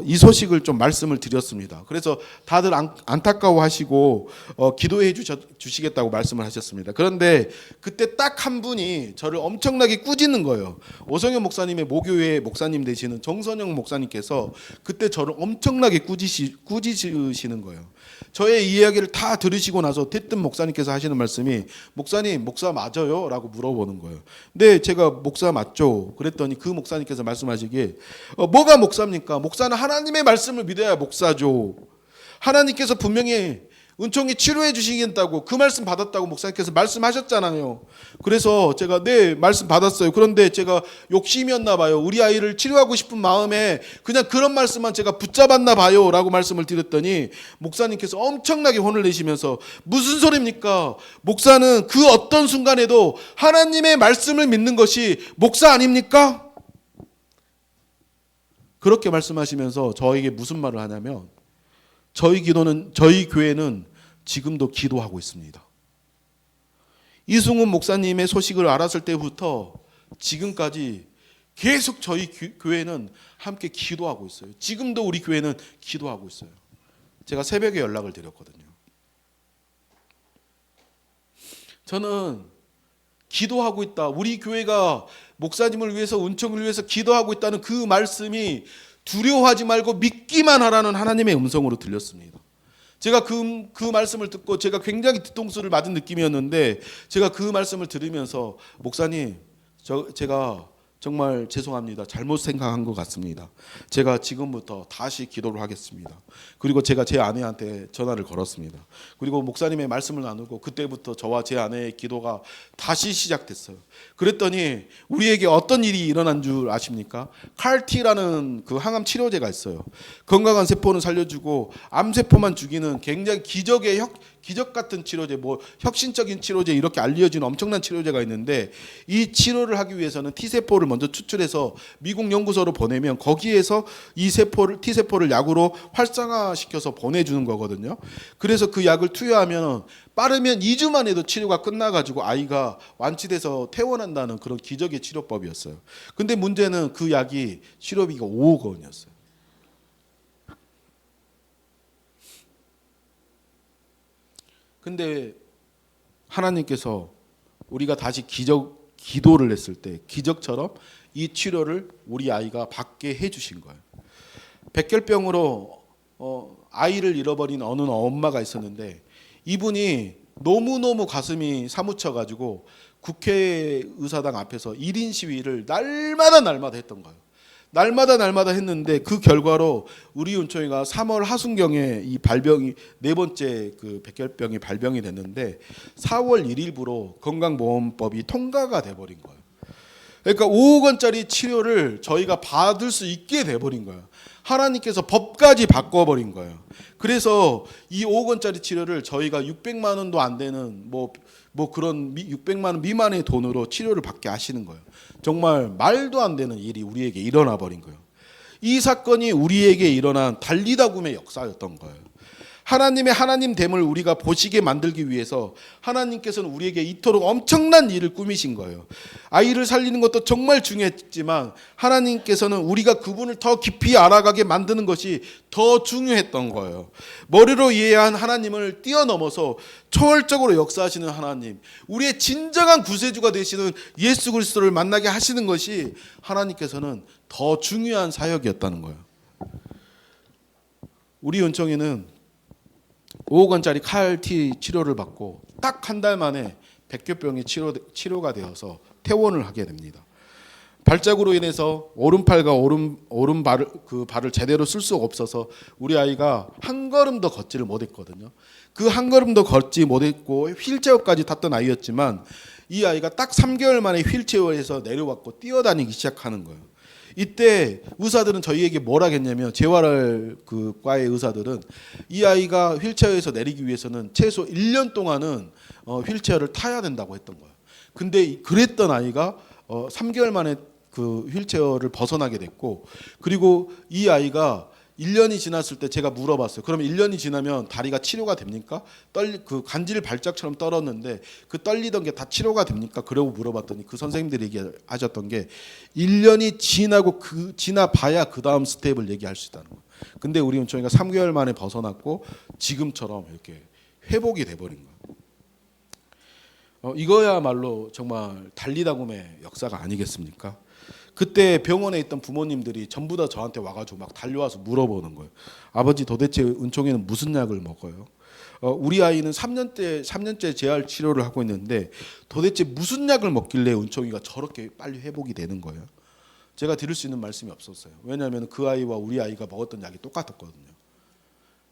이 소식을 좀 말씀을 드렸습니다. 그래서 다들 안타까워하시고 기도해 주시겠다고 말씀을 하셨습니다. 그런데 그때 딱 한 분이 저를 엄청나게 꾸짖는 거예요. 오성현 목사님의 모교회 목사님 되시는 정선영 목사님께서 그때 저를 엄청나게 꾸짖으시는 거예요. 저의 이야기를 다 들으시고 나서 대뜸 목사님께서 하시는 말씀이, 목사님, 목사 맞아요? 라고 물어보는 거예요. 네, 제가 목사 맞죠? 그랬더니 그 목사님께서 말씀하시기에 뭐가 목사입니까? 목사는 하나님의 말씀을 믿어야 목사죠. 하나님께서 분명히 은총이 치료해 주시겠다고 그 말씀 받았다고 목사님께서 말씀하셨잖아요. 그래서 제가 네, 말씀 받았어요. 그런데 제가 욕심이었나 봐요. 우리 아이를 치료하고 싶은 마음에 그냥 그런 말씀만 제가 붙잡았나 봐요 라고 말씀을 드렸더니 목사님께서 엄청나게 혼을 내시면서, 무슨 소리입니까? 목사는 그 어떤 순간에도 하나님의 말씀을 믿는 것이 목사 아닙니까? 그렇게 말씀하시면서 저에게 무슨 말을 하냐면, 저희 교회는 지금도 기도하고 있습니다. 이승훈 목사님의 소식을 알았을 때부터 지금까지 계속 저희 교회는 함께 기도하고 있어요. 지금도 우리 교회는 기도하고 있어요. 제가 새벽에 연락을 드렸거든요. 저는 기도하고 있다, 우리 교회가 목사님을 위해서, 은총을 위해서 기도하고 있다는 그 말씀이 두려워하지 말고 믿기만 하라는 하나님의 음성으로 들렸습니다. 제가 그 말씀을 듣고 제가 굉장히 뒤통수를 맞은 느낌이었는데, 제가 그 말씀을 들으면서 목사님, 제가 정말 죄송합니다. 잘못 생각한 것 같습니다. 제가 지금부터 다시 기도를 하겠습니다. 그리고 제가 제 아내한테 전화를 걸었습니다. 그리고 목사님의 말씀을 나누고 그때부터 저와 제 아내의 기도가 다시 시작됐어요. 그랬더니 우리에게 어떤 일이 일어난 줄 아십니까? CAR-T라는 그 항암 치료제가 있어요. 건강한 세포는 살려주고 암세포만 죽이는 굉장히 기적 같은 치료제, 혁신적인 치료제, 이렇게 알려진 엄청난 치료제가 있는데, 이 치료를 하기 위해서는 T세포를 먼저 추출해서 미국 연구소로 보내면 거기에서 이 T세포를 약으로 활성화시켜서 보내주는 거거든요. 그래서 그 약을 투여하면 빠르면 2주 만에도 치료가 끝나가지고 아이가 완치돼서 퇴원한다는 그런 기적의 치료법이었어요. 근데 문제는 그 약이 치료비가 5억 원이었어요. 근데 하나님께서 우리가 다시 기도를 했을 때 기적처럼 이 치료를 우리 아이가 받게 해주신 거예요. 백혈병으로 아이를 잃어버린 어느 엄마가 있었는데, 이분이 너무너무 가슴이 사무쳐가지고 국회의사당 앞에서 1인 시위를 날마다 했던 거예요. 날마다 했는데 그 결과로 우리 은총이가 3월 하순경에 이 발병이 네 번째 그 백혈병이 발병이 됐는데 4월 1일부로 건강보험법이 통과가 돼 버린 거예요. 그러니까 5억 원짜리 치료를 저희가 받을 수 있게 돼 버린 거예요. 하나님께서 법까지 바꿔버린 거예요. 그래서 이 5억 원짜리 치료를 저희가 600만 원도 안 되는 뭐 그런 600만 원 미만의 돈으로 치료를 받게 하시는 거예요. 정말 말도 안 되는 일이 우리에게 일어나 버린 거예요. 이 사건이 우리에게 일어난 달리다굼의 역사였던 거예요. 하나님의 하나님됨을 우리가 보시게 만들기 위해서 하나님께서는 우리에게 이토록 엄청난 일을 꾸미신 거예요. 아이를 살리는 것도 정말 중요했지만 하나님께서는 우리가 그분을 더 깊이 알아가게 만드는 것이 더 중요했던 거예요. 머리로 이해한 하나님을 뛰어넘어서 초월적으로 역사하시는 하나님, 우리의 진정한 구세주가 되시는 예수 그리스도를 만나게 하시는 것이 하나님께서는 더 중요한 사역이었다는 거예요. 우리 은총이는 5억 원짜리 CAR-T 치료를 받고 딱 한 달 만에 백혈병이 치료가 되어서 퇴원을 하게 됩니다. 발작으로 인해서 오른팔과 발을 제대로 쓸 수가 없어서 우리 아이가 한 걸음도 걷지를 못했거든요. 그 한 걸음도 걷지 못했고 휠체어까지 탔던 아이였지만 이 아이가 딱 3개월 만에 휠체어에서 내려왔고 뛰어다니기 시작하는 거예요. 이때 의사들은 저희에게 뭐라 했냐면 재활 그 과의 의사들은 이 아이가 휠체어에서 내리기 위해서는 최소 1년 동안은 휠체어를 타야 된다고 했던 거예요. 근데 그랬던 아이가 3개월 만에 그 휠체어를 벗어나게 됐고, 그리고 이 아이가 1년이 지났을 때 제가 물어봤어요. 그러면 1년이 지나면 다리가 치료가 됩니까? 그 간질 발작처럼 떨었는데 그 떨리던 게 다 치료가 됩니까? 그러고 물어봤더니 그 선생님들이 얘기하셨던 게 1년이 지나고 지나봐야 그 다음 스텝을 얘기할 수 있다는 거예요. 근데 우리 은총이가 3개월 만에 벗어났고 지금처럼 이렇게 회복이 돼버린 거예요. 이거야말로 정말 달리다굼의 역사가 아니겠습니까? 그때 병원에 있던 부모님들이 전부 다 저한테 와가지고 막 달려와서 물어보는 거예요. 아버지 도대체 은총이는 무슨 약을 먹어요? 우리 아이는 3년째 재활 치료를 하고 있는데 도대체 무슨 약을 먹길래 은총이가 저렇게 빨리 회복이 되는 거예요? 제가 드릴 수 있는 말씀이 없었어요. 왜냐하면 그 아이와 우리 아이가 먹었던 약이 똑같았거든요.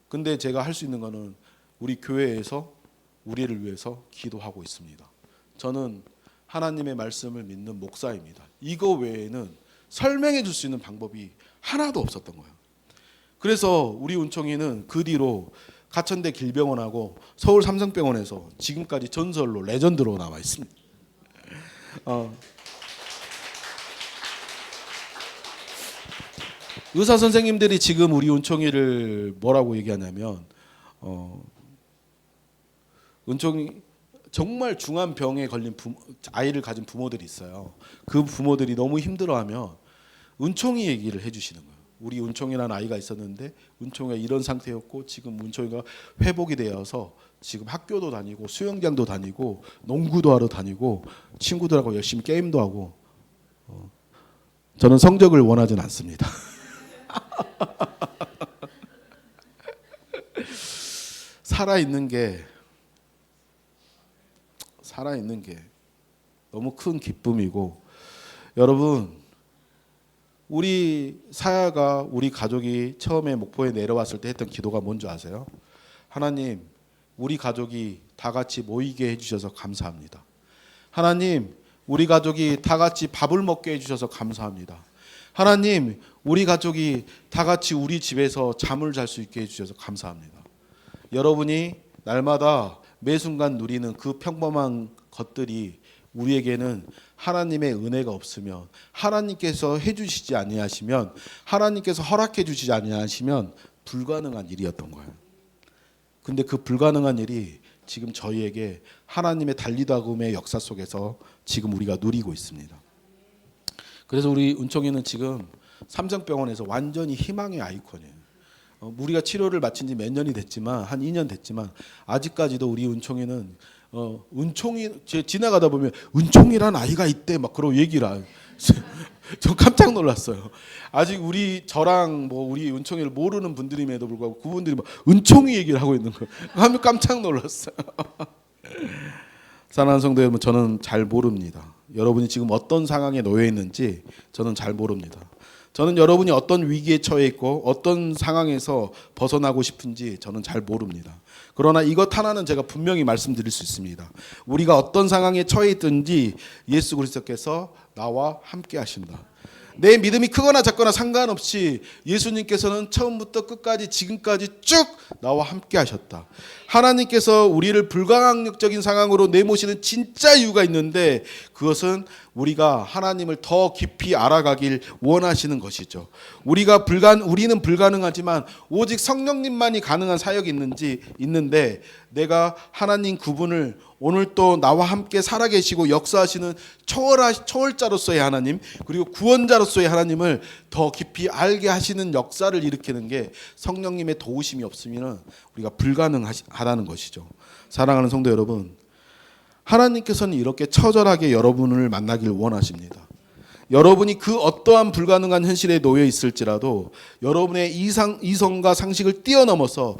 근데 제가 할 수 있는 거는 우리 교회에서 우리를 위해서 기도하고 있습니다. 저는 하나님의 말씀을 믿는 목사입니다. 이거 외에는 설명해 줄 수 있는 방법이 하나도 없었던 거예요. 그래서 우리 은총이는 그 뒤로 가천대 길병원하고 서울 삼성병원에서 지금까지 전설로 레전드로 나와 있습니다. 의사 선생님들이 지금 우리 은총이를 뭐라고 얘기하냐면 은총이 정말 중한 병에 걸린 아이를 가진 부모들이 있어요. 그 부모들이 너무 힘들어하면 은총이 얘기를 해주시는 거예요. 우리 은총이라는 아이가 있었는데 은총이가 이런 상태였고 지금 은총이가 회복이 되어서 지금 학교도 다니고 수영장도 다니고 농구도 하러 다니고 친구들하고 열심히 게임도 하고. 저는 성적을 원하진 않습니다. 살아있는 게 너무 큰 기쁨이고, 여러분 우리 사야가 우리 가족이 처음에 목포에 내려왔을 때 했던 기도가 뭔지 아세요? 하나님, 우리 가족이 다 같이 모이게 해주셔서 감사합니다. 하나님, 우리 가족이 다 같이 밥을 먹게 해주셔서 감사합니다. 하나님, 우리 가족이 다 같이 우리 집에서 잠을 잘 수 있게 해주셔서 감사합니다. 여러분이 날마다 매 순간 누리는 그 평범한 것들이 우리에게는 하나님의 은혜가 없으면, 하나님께서 해주시지 아니하시면, 하나님께서 허락해 주시지 아니하시면 불가능한 일이었던 거예요. 근데 그 불가능한 일이 지금 저희에게 하나님의 달리다굼의 역사 속에서 지금 우리가 누리고 있습니다. 그래서 우리 은총이는 지금 삼성병원에서 완전히 희망의 아이콘이에요. 우리가 치료를 마친 지 몇 년이 됐지만, 한 2년 됐지만 아직까지도 우리 은총이는 은총이 지나가다 보면 은총이란 아이가 있대 막 그러고 얘기를 해요. 저 깜짝 놀랐어요. 아직 저랑 우리 은총이를 모르는 분들임에도 불구하고 그분들이 막 은총이 얘기를 하고 있는 거예요. 하면 깜짝 놀랐어요. 사랑하는 성도 여러분, 저는 잘 모릅니다. 여러분이 지금 어떤 상황에 놓여 있는지 저는 잘 모릅니다. 저는 여러분이 어떤 위기에 처해 있고 어떤 상황에서 벗어나고 싶은지 저는 잘 모릅니다. 그러나 이것 하나는 제가 분명히 말씀드릴 수 있습니다. 우리가 어떤 상황에 처해 있든지 예수 그리스도께서 나와 함께 하신다. 내 믿음이 크거나 작거나 상관없이 예수님께서는 처음부터 끝까지 지금까지 쭉 나와 함께 하셨다. 하나님께서 우리를 불가항력적인 상황으로 내모시는 진짜 이유가 있는데 그것은 우리가 하나님을 더 깊이 알아가길 원하시는 것이죠. 우리는 불가능하지만 오직 성령님만이 가능한 사역이 있는데 내가 하나님 그분을 오늘 또 나와 함께 살아계시고 역사하시는 초월자로서의 하나님 그리고 구원자로서의 하나님을 더 깊이 알게 하시는 역사를 일으키는 게 성령님의 도우심이 없으면 우리가 불가능하다는 것이죠. 사랑하는 성도 여러분, 하나님께서는 이렇게 처절하게 여러분을 만나길 원하십니다. 여러분이 그 어떠한 불가능한 현실에 놓여 있을지라도 여러분의 이성과 상식을 뛰어넘어서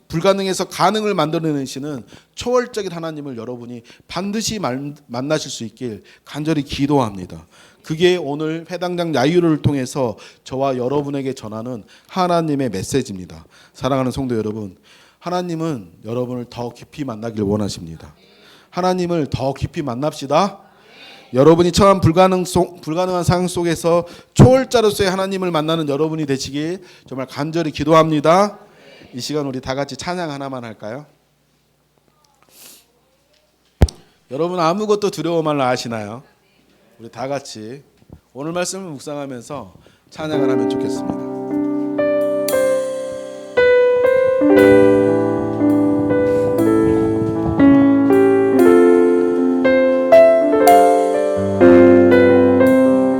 불가능에서 가능을 만들어내시는 초월적인 하나님을 여러분이 반드시 만나실 수 있길 간절히 기도합니다. 그게 오늘 회당장 야유를 통해서 저와 여러분에게 전하는 하나님의 메시지입니다. 사랑하는 성도 여러분, 하나님은 여러분을 더 깊이 만나길 원하십니다. 하나님을 더 깊이 만납시다. 여러분이 처한 불가능한 상황 속에서 초월자로서의 하나님을 만나는 여러분이 되시길 정말 간절히 기도합니다. 이 시간 우리 다 같이 찬양 하나만 할까요? 여러분 아무것도 두려워 말라 아시나요? 우리 다 같이 오늘 말씀을 묵상하면서 찬양을 하면 좋겠습니다.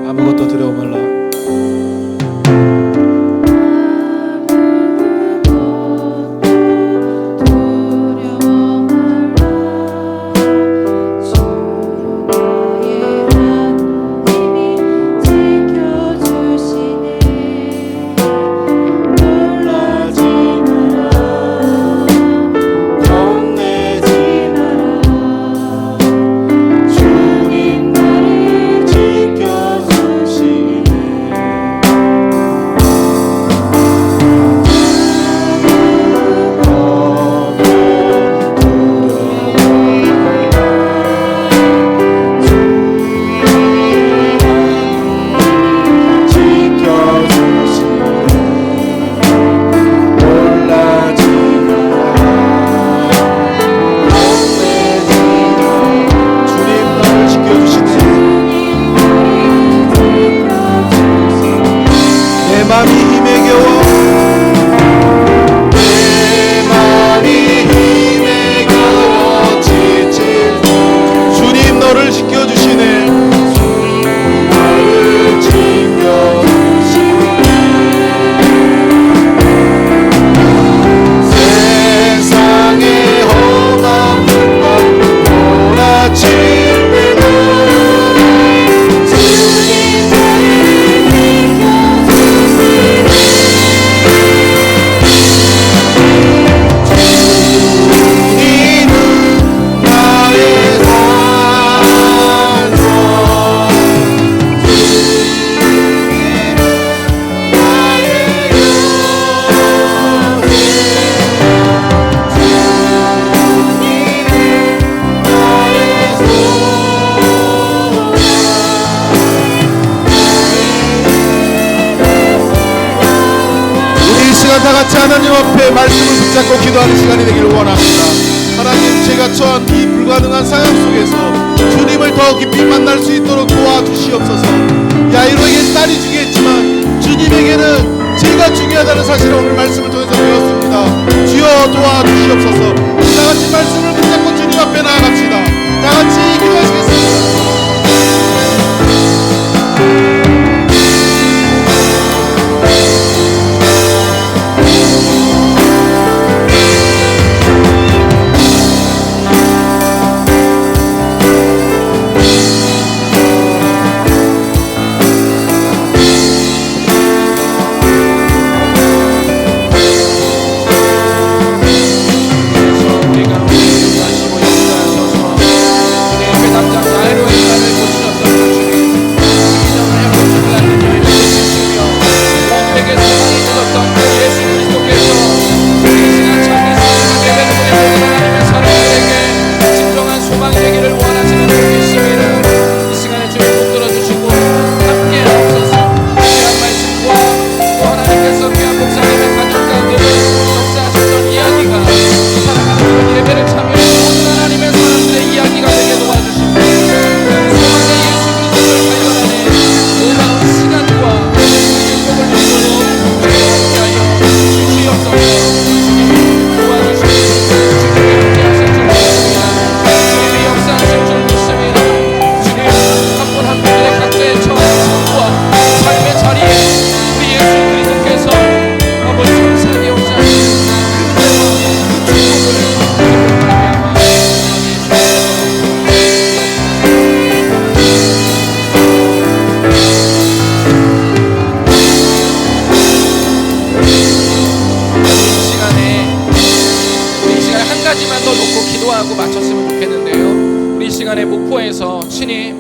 아무것도 두려워 말라. 다 같이 하나님 앞에 말씀을 붙잡고 기도하는 시간이 되기를 원합니다. 하나님, 제가 처한 이 불가능한 상황 속에서 주님을 더 깊이 만날 수 있도록 도와주시옵소서. 야이로에겐 딸이 중요했지만 주님에게는 제가 중요하다는 사실을 오늘 말씀을 통해서 배웠습니다. 주여 도와주시옵소서. 다 같이 말씀을 붙잡고 주님 앞에 나아갑시다. 다 같이 기도하시겠습니다. 우리가 다시 모여 주옵소서. 주님 회당장 야이로의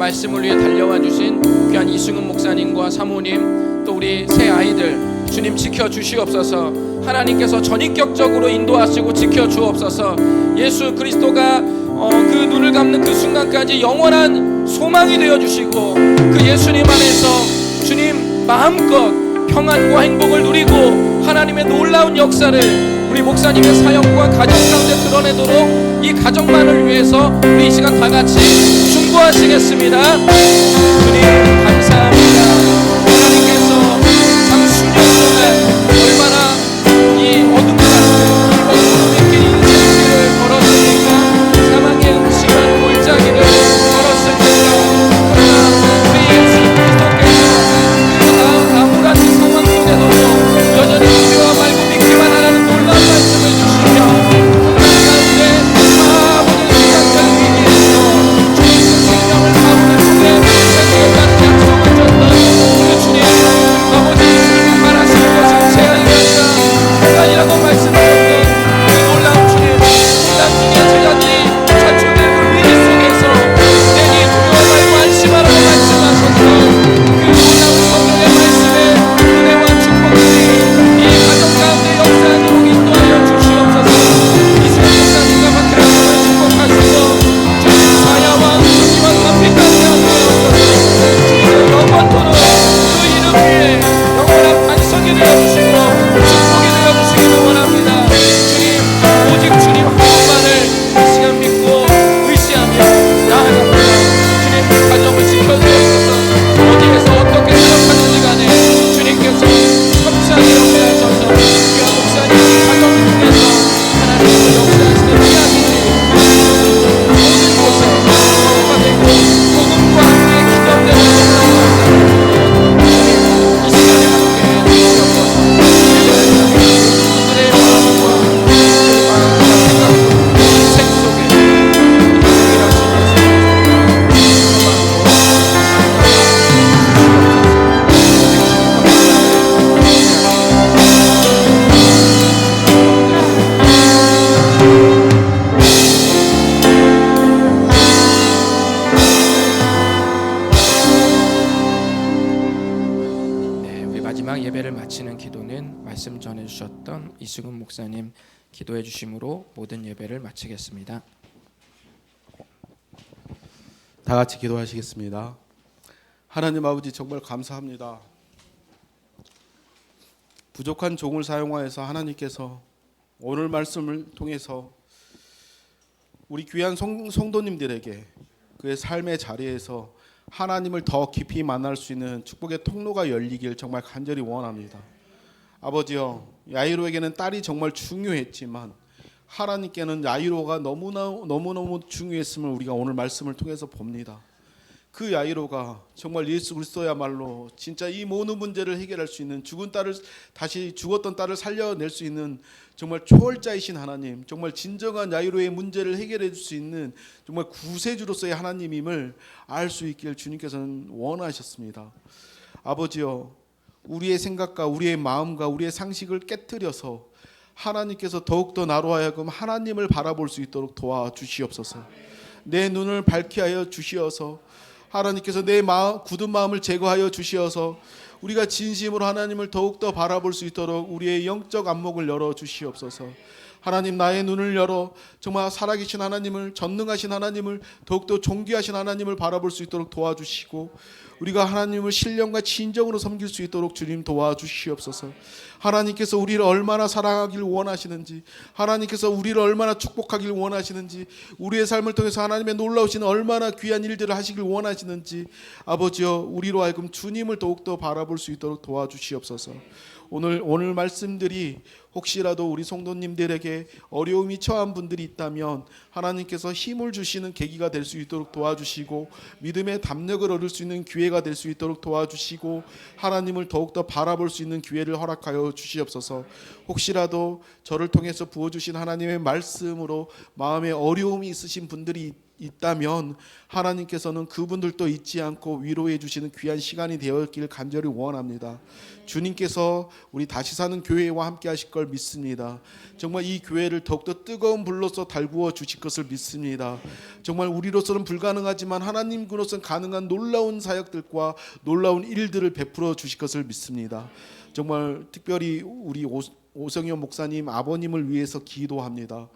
말씀을 위해 달려와 주신 귀한 이승훈 목사님과 사모님, 또 우리 새 아이들 주님 지켜주시옵소서. 하나님께서 전인격적으로 인도하시고 지켜주옵소서. 예수 그리스도가 그 눈을 감는 그 순간까지 영원한 소망이 되어주시고, 그 예수님 안에서 주님 마음껏 평안과 행복을 누리고 하나님의 놀라운 역사를 우리 목사님의 사역과 가정 가운데 드러내도록 이 가정만을 위해서 우리 이 시간 다 같이 충고하시겠습니다. 주님 감사합니다. 하나님께서 참 수년 동안 얼마나 이 어둠 같은 어둠의 길 인생길을 걸었으니까, 사망의 음침한 골짜기를 걸었으니까, 그러나 우리 예수 그리스도께서 그 암울한 이 상황 속에서도 여전히 우리와 말고 믿기만 하라는 놀라운 말씀을 주시며, 풍랑 가운데 아버지 시간적 위기에서 주님 생명을 가운데 속에 생명까지 약속을 줬던 그 주님, 아버지 말하시는 것은 제한이 아니라 평안이라고 말씀하셨던 그 놀라운 주님, 나중에 제자들이 자축의 그 위기 속에서 내니 두려워 말고 안심하라고 말씀하셨던 그 놀라운 성경의 말씀에 은혜와 축복들이 이 가정 가운데 역사하도록 인도하여 주시옵소서. 이승훈 목사님과 박혜라님을 축복하시고 주님 사야와 주님과 담비까지 하옵소서. 주님의 영원토록 그 이름 위에 영원한 반석이 되어주시고 축복이 되어주시기를 원합니다. 주님 오직 주님 한 분만을 이 시간 믿고 의지하며 나아갑니다. 주님 그 가정을 지켜주옵소서. 어디에서 어떻게 생각하는지 간에 주님께서 섬세하게 역사하셔서 귀한 목사님 가정을 통해서 하나님께서 역사하시는 위하시니 모든 곳에 기도가 되고 복음과 함께 기도되는 주님 이 시간에 함께 해주시옵소서. 그들의 마음과 생각 속 인생 속에 일하신 네, 우리 마지막 예배를 마치는 기도는 말씀 전해주셨던 이승훈 목사님 기도해 주심으로 모든 예배를 마치겠습니다. 다 같이 기도하시겠습니다. 하나님 아버지 정말 감사합니다. 부족한 종을 사용하여서 하나님께서 오늘 말씀을 통해서 우리 귀한 성도님들에게 그의 삶의 자리에서 하나님을 더 깊이 만날 수 있는 축복의 통로가 열리길 정말 간절히 원합니다. 아버지여, 야이로에게는 딸이 정말 중요했지만 하나님께는 야이로가 너무너무 중요했음을 우리가 오늘 말씀을 통해서 봅니다. 그 야이로가 정말 예수 그리스도야말로 진짜 이 모든 문제를 해결할 수 있는, 죽었던 딸을 살려낼 수 있는 정말 초월자이신 하나님, 정말 진정한 야이로의 문제를 해결해 줄 수 있는 정말 구세주로서의 하나님임을 알 수 있길 주님께서는 원하셨습니다. 아버지여, 우리의 생각과 우리의 마음과 우리의 상식을 깨트려서 하나님께서 더욱더 나로 하여금 하나님을 바라볼 수 있도록 도와주시옵소서. 내 눈을 밝게 하여 주시어서 하나님께서 내 굳은 마음을 제거하여 주시어서 우리가 진심으로 하나님을 더욱더 바라볼 수 있도록 우리의 영적 안목을 열어 주시옵소서. 하나님, 나의 눈을 열어 정말 살아계신 하나님을, 전능하신 하나님을, 더욱더 존귀하신 하나님을 바라볼 수 있도록 도와주시고 우리가 하나님을 신령과 진정으로 섬길 수 있도록 주님 도와주시옵소서. 하나님께서 우리를 얼마나 사랑하길 원하시는지, 하나님께서 우리를 얼마나 축복하길 원하시는지, 우리의 삶을 통해서 하나님의 놀라우신 얼마나 귀한 일들을 하시길 원하시는지 아버지여, 우리로 하여금 주님을 더욱더 바라볼 수 있도록 도와주시옵소서. 오늘 말씀들이 혹시라도 우리 성도님들에게 어려움이 처한 분들이 있다면 하나님께서 힘을 주시는 계기가 될 수 있도록 도와주시고 믿음의 담력을 얻을 수 있는 기회가 될 수 있도록 도와주시고 하나님을 더욱더 바라볼 수 있는 기회를 허락하여 주시옵소서. 혹시라도 저를 통해서 부어주신 하나님의 말씀으로 마음에 어려움이 있으신 분들이 있다면 하나님께서는 그분들도 잊지 않고 위로해 주시는 귀한 시간이 되었길 간절히 원합니다. 주님께서 우리 다시 사는 교회와 함께 하실 걸 믿습니다. 정말 이 교회를 더욱더 뜨거운 불로서 달구어 주실 것을 믿습니다. 정말 우리로서는 불가능하지만 하나님으로서는 가능한 놀라운 사역들과 놀라운 일들을 베풀어 주실 것을 믿습니다. 정말 특별히 우리 오성현 목사님 아버님을 위해서 기도합니다.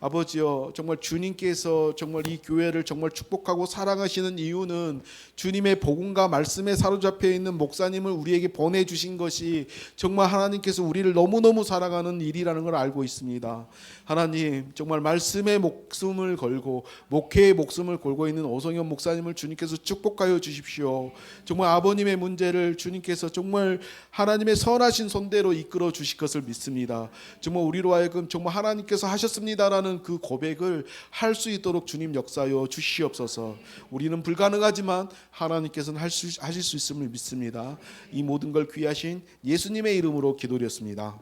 아버지여, 정말 주님께서 정말 이 교회를 정말 축복하고 사랑하시는 이유는 주님의 복음과 말씀에 사로잡혀 있는 목사님을 우리에게 보내주신 것이 정말 하나님께서 우리를 너무너무 사랑하는 일이라는 걸 알고 있습니다. 하나님, 정말 말씀에 목숨을 걸고 목회에 목숨을 걸고 있는 오성현 목사님을 주님께서 축복하여 주십시오. 정말 아버님의 문제를 주님께서 정말 하나님의 선하신 손대로 이끌어 주실 것을 믿습니다. 정말 우리로 하여금 정말 하나님께서 하셨습니다라는 그 고백을 할 수 있도록 주님 역사하여 주시옵소서. 우리는 불가능하지만 하나님께서는 하실 수 있음을 믿습니다. 이 모든 걸 귀하신 예수님의 이름으로 기도드렸습니다.